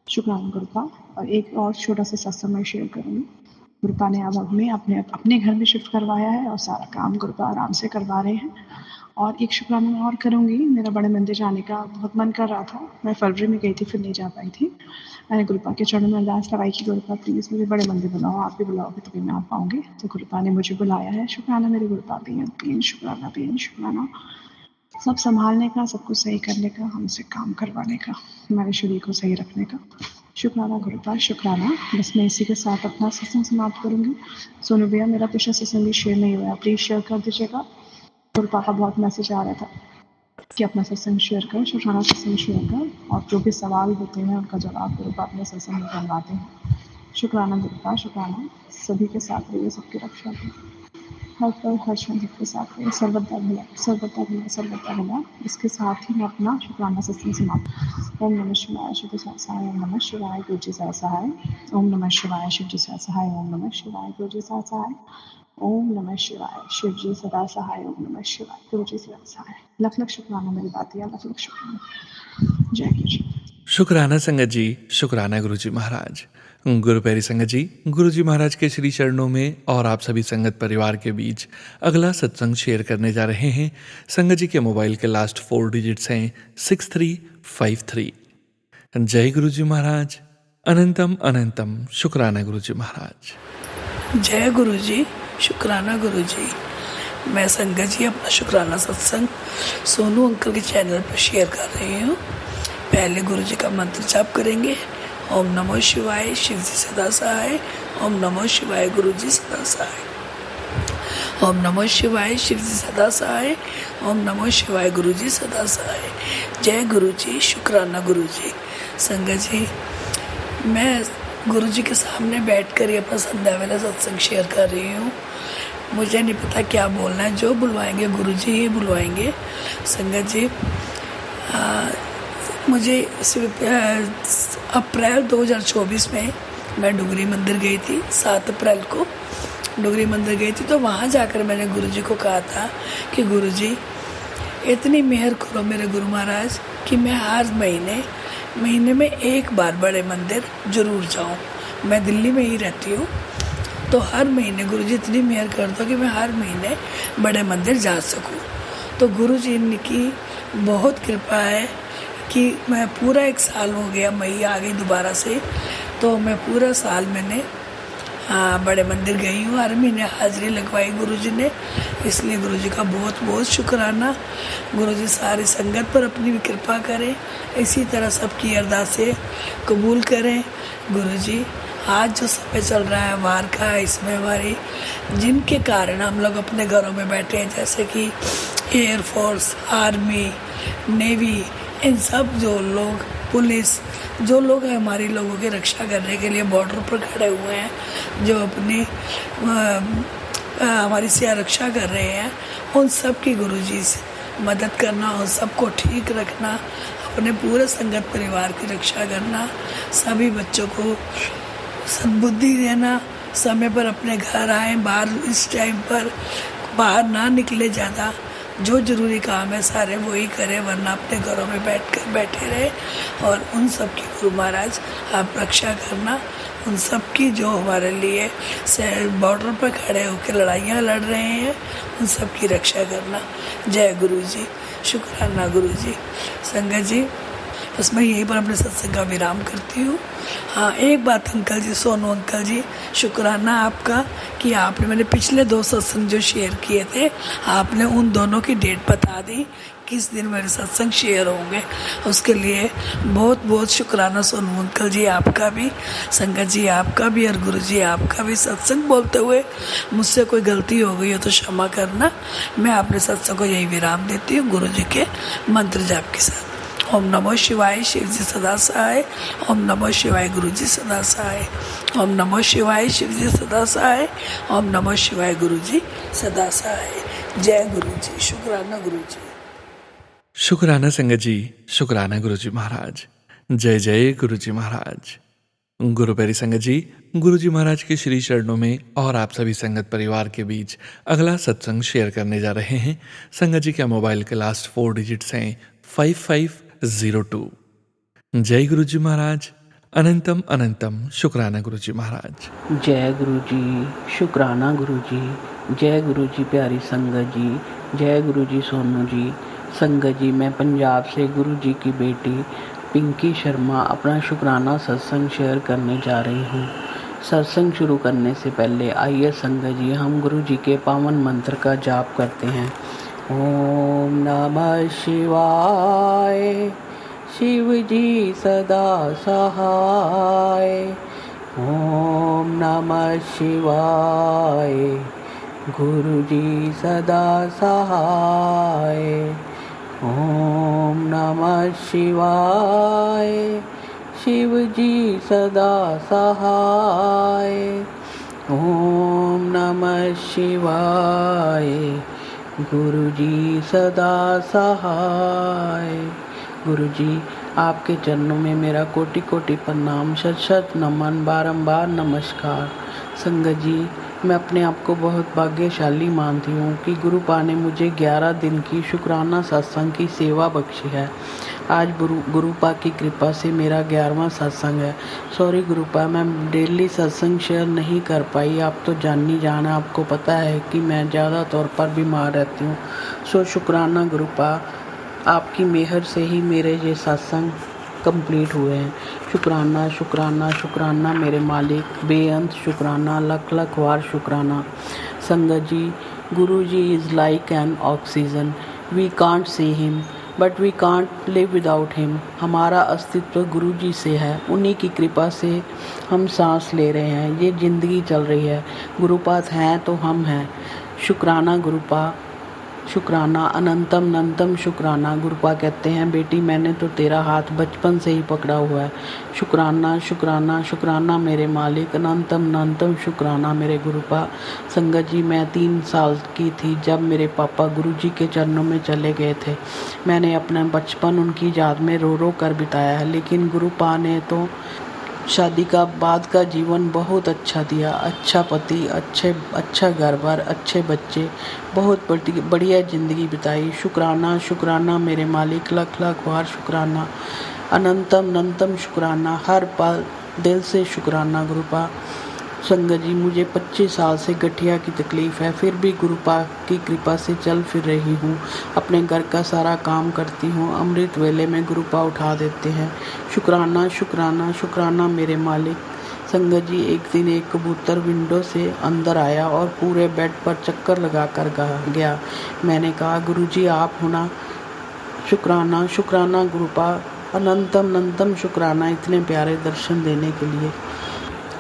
S6: शुक्राना गुरुपा। और एक और छोटा सा सत्संग मैं शेयर करूँगी। गुरुपा ने अब हमें अपने घर में शिफ्ट करवाया है और सारा काम गुरुपा आराम से करवा रहे हैं। और एक शुक्राना मैं और करूँगी, मेरा बड़े मंदिर जाने का बहुत मन कर रहा था। मैं फरवरी में गई थी, फिर नहीं जा पाई थी। मैंने गुरुपा के चरणों में अरदास लगाई कि गुरुपा प्लीज़ मुझे बड़े मंदिर बुलाओ, आप भी बुलाओगे तभी मैं आ पाऊँगी। तो गुरुपा ने मुझे बुलाया है। शुक्राना मेरे गुरुपा, बेहद शुक्राना, बेहद शुक्राना। सब संभालने का, सब कुछ सही करने का, हमसे काम करवाने का, हमारे शरीर को सही रखने का। शुक्राना गुरुपा, शुक्राना। बस मैं इसी के साथ अपना सत्संग समाप्त करूँगी। सोनू भैया, मेरा पिछला सत्संग भी शेयर नहीं हुआ, प्लीज़ शेयर कर दीजिएगा। गुरुपा का बहुत मैसेज आ रहा था कि अपना सत्संग शेयर कर, शुक्राना सत्संग शेयर कर, और जो भी सवाल होते हैं उनका जवाब गुरुपा अपने सत्संग में करवाते हैं। शुक्राना गुरुपा, शुक्राना। सभी के साथ रहिए, सबकी रक्षा करिए, हर पल हर क्षण सबके साथ रहिए, सर्वदा भला, सर्वदा भला, सर्वदा भला। इसके साथ ही मैं अपना शुक्राना सत्संग समाप्त। ओम नमः शिवाय, शिव जी सह सहाय। ओम नमः शिवाय, गुरु जी सह सहाय। ओम नमः शिवाय, शिव जी सह सहाय। ओम नमः शिवाय, गुरु जी सह सहाय। ओम नमः शिवाय, शिव जी सदा सहाय। ओम नमः शिवाय, गुरु जी सदा सहाय। लख लख शुक्राना मेरी बातिया, लख लख शुक्राना। जय गुरु जी।
S1: शुक्राना संगत जी, शुक्राना गुरुजी महाराज। गुरु प्यारी संगत जी, गुरुजी महाराज के श्री चरणों में और आप सभी संगत परिवार के बीच अगला सत्संग शेयर करने जा रहे हैं। संगत जी के मोबाइल के लास्ट 4 डिजिट्स हैं 6353। जय गुरुजी महाराज। अनंतम अनंतम शुक्राना गुरुजी महाराज।
S7: जय गुरु जी, शुक्राना गुरु जी। मैं संगत जी अपना शुक्राना सत्संग सोनू अंकल के चैनल पर शेयर कर रही हूँ। पहले गुरु जी का मंत्र जाप करेंगे। ओम नमो शिवाय, शिव जी सदा सहाय। ओम नमो शिवाय, गुरु जी सदा सहाय। ओम नमो शिवाय, शिव जी सदा सहाय। ओम नमो शिवाय, गुरु जी सदा सहाय। जय गुरु जी, शुक्राना गुरु जी। संगत जी, मैं गुरु जी के सामने बैठकर ही अपना संध्या वाला सत्संग शेयर कर रही हूँ। मुझे नहीं पता क्या बोलना है, जो बुलवाएंगे गुरु जी ही बुलवाएंगे। संगत जी, मुझे अप्रैल 2024 में मैं डुगरी मंदिर गई थी। 7 अप्रैल को डुगरी मंदिर गई थी, तो वहाँ जाकर मैंने गुरु जी को कहा था कि गुरु जी इतनी मेहर करो मेरे गुरु महाराज कि मैं हर महीने में एक बार बड़े मंदिर जरूर जाऊँ। मैं दिल्ली में ही रहती हूँ, तो हर महीने गुरु जी इतनी मेहर कर दो कि मैं हर महीने बड़े मंदिर जा सकूँ। तो गुरु जी की बहुत कृपा है कि मैं पूरा 1 साल हो गया, मई आ गई दोबारा से, तो मैं पूरा साल मैंने बड़े मंदिर गई हूँ। हर महीने हाजिरी लगवाई गुरु जी ने, इसलिए गुरु जी का बहुत बहुत शुक्राना। गुरु जी सारी संगत पर अपनी भी कृपा करें, इसी तरह सबकी अरदासें कबूल करें। गुरु जी, आज जो समय चल रहा है वार का, इसमें हमारी जिनके कारण हम लोग अपने घरों में बैठे हैं, जैसे कि एयरफोर्स, आर्मी, नेवी, इन सब जो लोग, पुलिस, जो लोग हमारे लोगों की रक्षा करने के लिए बॉर्डर पर खड़े हुए हैं, जो अपनी हमारी से रक्षा कर रहे हैं, उन सब की गुरु जी से मदद करना, उन सबको ठीक रखना, अपने पूरे संगत परिवार की रक्षा करना, सभी बच्चों को सद्बुद्धि देना, समय पर अपने घर आए, बाहर इस टाइम पर बाहर ना निकले ज़्यादा, जो ज़रूरी काम है सारे वही करें, वरना अपने घरों में बैठे रहे। और उन सब की गुरु महाराज आप रक्षा करना, उन सब की जो हमारे लिए बॉर्डर पर खड़े होकर लड़ाइयाँ लड़ रहे हैं, उन सब की रक्षा करना। जय गुरु जी, शुक्राना गुरु जी। संगत जी, बस मैं यहीं पर अपने सत्संग का विराम करती हूँ। हाँ, एक बात अंकल जी, सोनू अंकल जी, शुक्राना आपका कि आपने मैंने पिछले 2 सत्संग जो शेयर किए थे, आपने उन दोनों की डेट बता दी किस दिन मेरे सत्संग शेयर होंगे। उसके लिए बहुत बहुत शुक्राना सोनू अंकल जी आपका भी, संगत जी आपका भी, और गुरु जी आपका भी। सत्संग बोलते हुए मुझसे कोई गलती हो गई हो तो क्षमा करना। मैं अपने सत्संग को यही विराम देती हूँ गुरु जी के मंत्र जाप के साथ। ओम नमो शिवाय, शिव जी सदा सहाय। ओम नमो शिवाय, गुरु जी सदा सहाय। ओम नमो शिवाय, शिव जी सदा सहाय। ओम नमो शिवाय, गुरु जी सदा सहाय। जय गुरु जी, शुक्राना गुरु जी।
S1: शुक्राना संगत जी, शुक्राना गुरु जी महाराज। जय जय गुरु जी महाराज। गुरु प्यारी संगत जी, गुरु जी महाराज के श्री चरणों में और आप सभी संगत परिवार के बीच अगला सत्संग शेयर करने जा रहे हैं। संगत जी के मोबाइल के लास्ट 4 डिजिट्स हैं 5502। जय गुरु जी महाराज। अनंतम अनंतम शुक्राना गुरु जी महाराज।
S8: जय गुरु जी, शुक्राना गुरु जी। जय गुरु जी प्यारी संगत जी। जय गुरु जी सोनू जी। संगत जी, मैं पंजाब से गुरु जी की बेटी पिंकी शर्मा अपना शुक्राना सत्संग शेयर करने जा रही हूँ। सत्संग शुरू करने से पहले आइए संगत जी हम गुरु जी के पावन मंत्र का जाप करते हैं। ओम नमः शिवाय, शिव जी सदा सहाय। ओम नमः शिवाय, गुरु जी सदा सहाय। ओम नमः शिवाय, शिव जी सदा सहाय। ओम नमः शिवाय, गुरु जी सदा सहाय। गुरु जी, आपके चरणों में मेरा कोटि कोटि प्रणाम, शत शत नमन, बारंबार नमस्कार। संगत जी, मैं अपने आप को बहुत भाग्यशाली मानती हूँ कि गुरु पा ने मुझे 11 दिन की शुक्राना सत्संग की सेवा बख्शी है। आज गुरुपा की कृपा से मेरा 11वां सत्संग है। सॉरी गुरुपा, मैं डेली सत्संग शेयर नहीं कर पाई। आप तो जानी जाना, आपको पता है कि मैं ज़्यादा तौर पर बीमार रहती हूँ। सो शुक्राना गुरुपा, आपकी मेहर से ही मेरे ये सत्संग कंप्लीट हुए हैं। शुक्राना शुक्राना शुक्राना मेरे मालिक, बेअंत शुक्राना, लख लख वार शुक्राना। संगत जी, Guru ji is like an oxygen, we can't see him but we can't live without him. हमारा अस्तित्व गुरु जी से है, उन्हीं की कृपा से हम सांस ले रहे हैं, ये ज़िंदगी चल रही है। गुरुपात हैं तो हम हैं। शुक्राना गुरुपा, शुक्राना, अनंतम अनंतम शुक्राना। गुरुपा कहते हैं, बेटी मैंने तो तेरा हाथ बचपन से ही पकड़ा हुआ है। शुक्राना शुक्राना शुक्राना मेरे मालिक, अनंतम अनंतम शुक्राना मेरे गुरुपा। संगत जी, मैं 3 साल की थी जब मेरे पापा गुरु जी के चरणों में चले गए थे। मैंने अपना बचपन उनकी याद में रो रो कर बिताया है, लेकिन गुरुपा ने तो शादी का बाद का जीवन बहुत अच्छा दिया। अच्छा पति, अच्छा घर बार, अच्छे बच्चे, बहुत बढ़िया ज़िंदगी बिताई। शुक्राना शुक्राना मेरे मालिक, लख लख बार शुक्राना, अनंतम अनंतम शुक्राना, हर पल दिल से शुक्राना गुरुपा। संगत जी, मुझे 25 साल से गठिया की तकलीफ़ है, फिर भी गुरुपा की कृपा से चल फिर रही हूँ। अपने घर का सारा काम करती हूँ। अमृत वेले में गुरुपा उठा देते हैं। शुक्राना शुक्राना शुक्राना मेरे मालिक। संगत जी, एक दिन एक कबूतर विंडो से अंदर आया और पूरे बेड पर चक्कर लगा कर गया। मैंने कहा, गुरुजी आप होना। शुक्राना शुक्राना गुरुपा, अनंतम अनंतम शुक्राना इतने प्यारे दर्शन देने के लिए।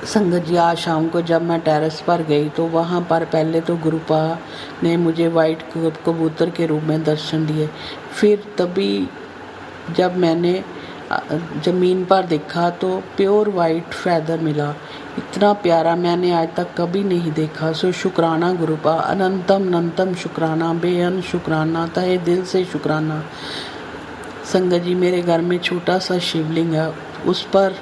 S8: संगत जी, आज शाम को जब मैं टेरेस पर गई तो वहाँ पर पहले तो गुरुपा ने मुझे वाइट कबूतर के रूप में दर्शन दिए। फिर तभी जब मैंने ज़मीन पर देखा तो प्योर वाइट फैदर मिला। इतना प्यारा मैंने आज तक कभी नहीं देखा। सो शुक्राना गुरुपा, अनंतम अनंतम शुक्राना, बेअंत शुक्राना, तहे दिल से शुक्राना। संगत जी, मेरे घर में छोटा सा शिवलिंग है, उस पर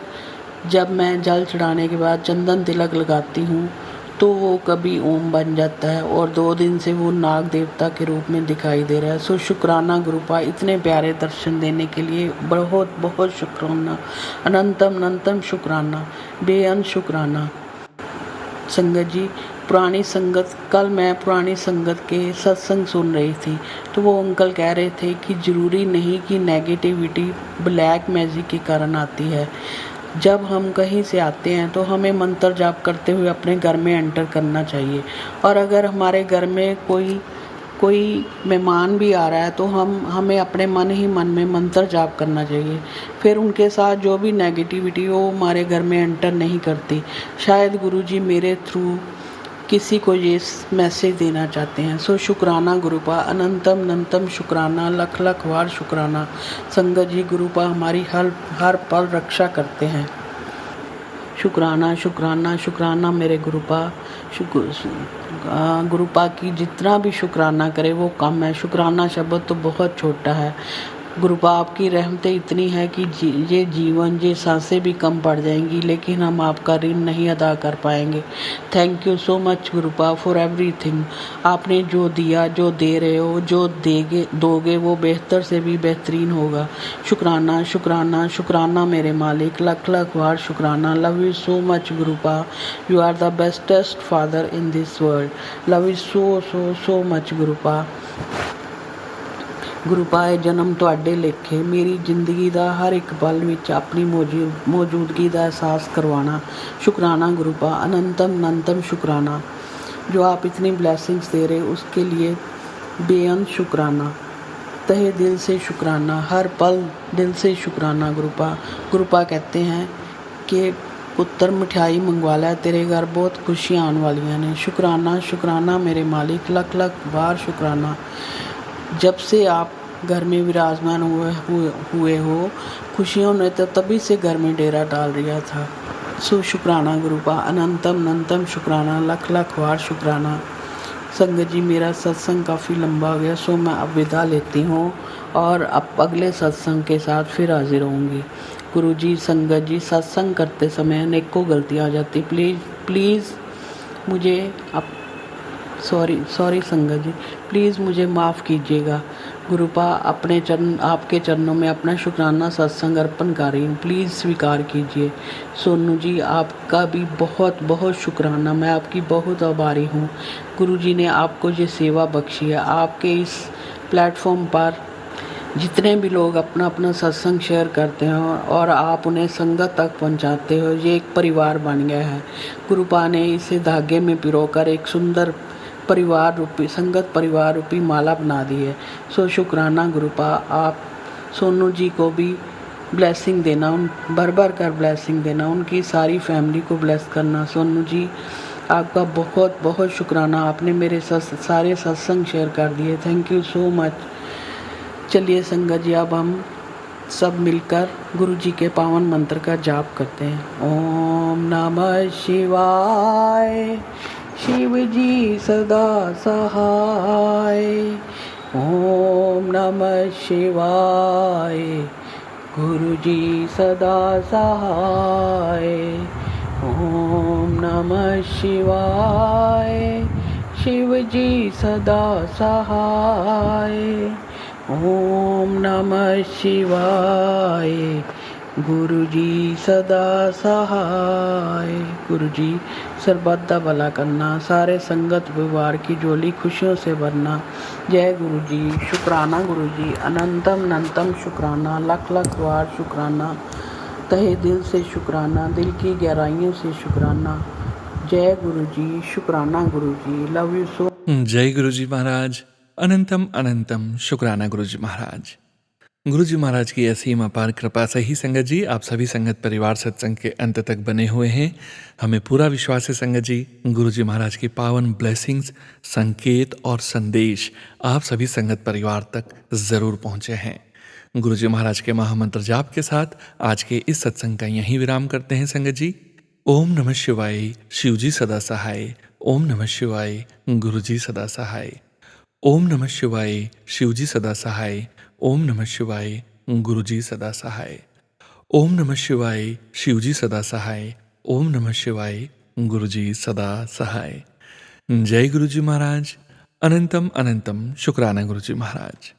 S8: जब मैं जल चढ़ाने के बाद चंदन तिलक लगाती हूँ तो वो कभी ओम बन जाता है और 2 दिन से वो नाग देवता के रूप में दिखाई दे रहा है। सो शुक्राना गुरुपा, इतने प्यारे दर्शन देने के लिए बहुत बहुत शुक्राना, अनंतम अनंतम शुक्राना, बेअंत शुक्राना। संगत जी, कल मैं पुरानी संगत के सत्संग सुन रही थी तो वो अंकल कह रहे थे कि ज़रूरी नहीं कि नेगेटिविटी ब्लैक मैजिक के कारण आती है। जब हम कहीं से आते हैं तो हमें मंत्र जाप करते हुए अपने घर में एंटर करना चाहिए, और अगर हमारे घर में कोई मेहमान भी आ रहा है तो हमें अपने मन ही मन में मंत्र जाप करना चाहिए। फिर उनके साथ जो भी नेगेटिविटी हो हमारे घर में एंटर नहीं करती। शायद गुरुजी मेरे थ्रू किसी को ये मैसेज देना चाहते हैं। सो शुक्राना गुरुपा, अनंतम अनंतम शुक्राना, लख लख बार शुक्राना। संगत जी, गुरुपा हमारी हर पल रक्षा करते हैं। शुक्राना शुक्राना शुक्राना मेरे गुरुपा। गुरुपा की जितना भी शुक्राना करे वो कम है। शुक्राना शब्द तो बहुत छोटा है। गुरुपा, आपकी रहमतें इतनी है कि ये सांसें भी कम पड़ जाएंगी, लेकिन हम आपका ऋण नहीं अदा कर पाएंगे। Thank you so much गुरुपा for everything. आपने जो दिया, जो दे रहे हो, जो दोगे वो बेहतर से भी बेहतरीन होगा। शुक्राना शुक्राना शुक्राना मेरे मालिक, लख लख बार शुक्राना। Love you so much Gurupa, you are the bestest father in this world. Love you so so so much Gurupa. Gurupa, ਇਹ ਜਨਮ ਤੁਹਾਡੇ ਲੇਖੇ ਮੇਰੀ ਜ਼ਿੰਦਗੀ ਦਾ ਹਰ ਇੱਕ ਪਲ ਵਿੱਚ ਆਪਣੀ ਮੌਜੂਦਗੀ ਦਾ एहसास करवाना। शुक्राना गुरुपा, अनंतम अनंतम शुक्राना। जो आप इतनी ब्लेसिंग्स दे रहे उसके लिए बेअंत शुक्राना, तहे दिल से शुक्राना, हर पल दिल से शुक्राना गुरुपा। गुरुपा कहते हैं कि पुत्र मिठाई मंगवा ला, तेरे घर बहुत खुशियाँ आने वाली ने। शुक्राना शुक्राना मेरे मालिक, लख लख बार शुक्राना। जब से आप घर में विराजमान हुए हो, खुशियों ने तो तभी से घर में डेरा डाल दिया था। सो शुक्राना गुरुपा, अनंतम अनंतम शुक्राना, लख लख बार शुक्राना। संगत जी, मेरा सत्संग काफ़ी लंबा हो गया, सो मैं अब विदा लेती हूँ और अब अगले सत्संग के साथ फिर हाजिर होंगी। गुरु जी, संगत जी, सत्संग करते समय अनेकों गलतियाँ आ जाती, प्लीज़ मुझे आप सॉरी संगत जी, प्लीज़ मुझे माफ़ कीजिएगा। गुरुपा, आपके चरणों में अपना शुक्राना सत्संग अर्पण कर रही हूँ, प्लीज़ स्वीकार कीजिए। सोनू जी, आपका भी बहुत बहुत शुक्राना, मैं आपकी बहुत आभारी हूँ। गुरु जी ने आपको ये सेवा बख्शी है। आपके इस प्लेटफॉर्म पर जितने भी लोग अपना अपना सत्संग शेयर करते हैं और आप उन्हें संगत तक पहुँचाते हो, ये एक परिवार बन गया है। गुरुपा ने इसे धागे में पिरोकर एक सुंदर संगत परिवार रूपी माला बना दी है। सो शुक्राना गुरुपा। आप सोनू जी को भी ब्लेसिंग देना, भर भर कर ब्लेसिंग देना, उनकी सारी फैमिली को ब्लेस करना। सोनू जी, आपका बहुत बहुत शुक्राना, आपने मेरे सारे सत्संग शेयर कर दिए, थैंक यू सो मच। चलिए संगत जी, अब हम सब मिलकर गुरु जी के पावन मंत्र का जाप करते हैं। ओम नमः शिवाय, शिव जी सदा सहाय। ओम नमः शिवाय, गुरु जी सदा सहाय। ओम नमः शिवाय, शिव जी सदा सहाय। ओम नमः शिवाय, गुरु जी सदा सहाय। गुरु जी, सरबत दा भला करना, सारे संगत परिवार की झोली खुशियों से भरना। जय गुरु जी। शुक्राना गुरु जी, अनंतम अनंतम शुक्राना, लख लख बार शुक्राना, तहे दिल से शुक्राना, दिल की गहराइयों से शुक्राना। जय गुरु जी। शुक्राना गुरु जी, लव यू सो।
S1: जय गुरु जी महाराज, अनंतम अनंतम शुक्राना गुरु जी महाराज। गुरु जी महाराज की असीम अपार कृपा से ही संगत जी आप सभी संगत परिवार सत्संग के अंत तक बने हुए हैं। हमें पूरा विश्वास है संगत जी, गुरु जी महाराज की पावन ब्लेसिंग्स, संकेत और संदेश आप सभी संगत परिवार तक जरूर पहुंचे हैं। गुरु जी महाराज के महामंत्र जाप के साथ आज के इस सत्संग का यहीं विराम करते हैं संगत जी। ओम नमः शिवाय, शिव जी सदा सहाय। ओम नमः शिवाय, गुरु जी सदा सहाय। ओम नमः शिवाय, शिव जी सदा सहाय। ओम नमः शिवाय, गुरुजी सदा सहाय। ओम नमः शिवाय, शिवजी सदा सहाय। ओम नमः शिवाय, गुरुजी सदा सहाय। जय गुरुजी महाराज। अनंतम अनंतम शुक्राना गुरुजी महाराज।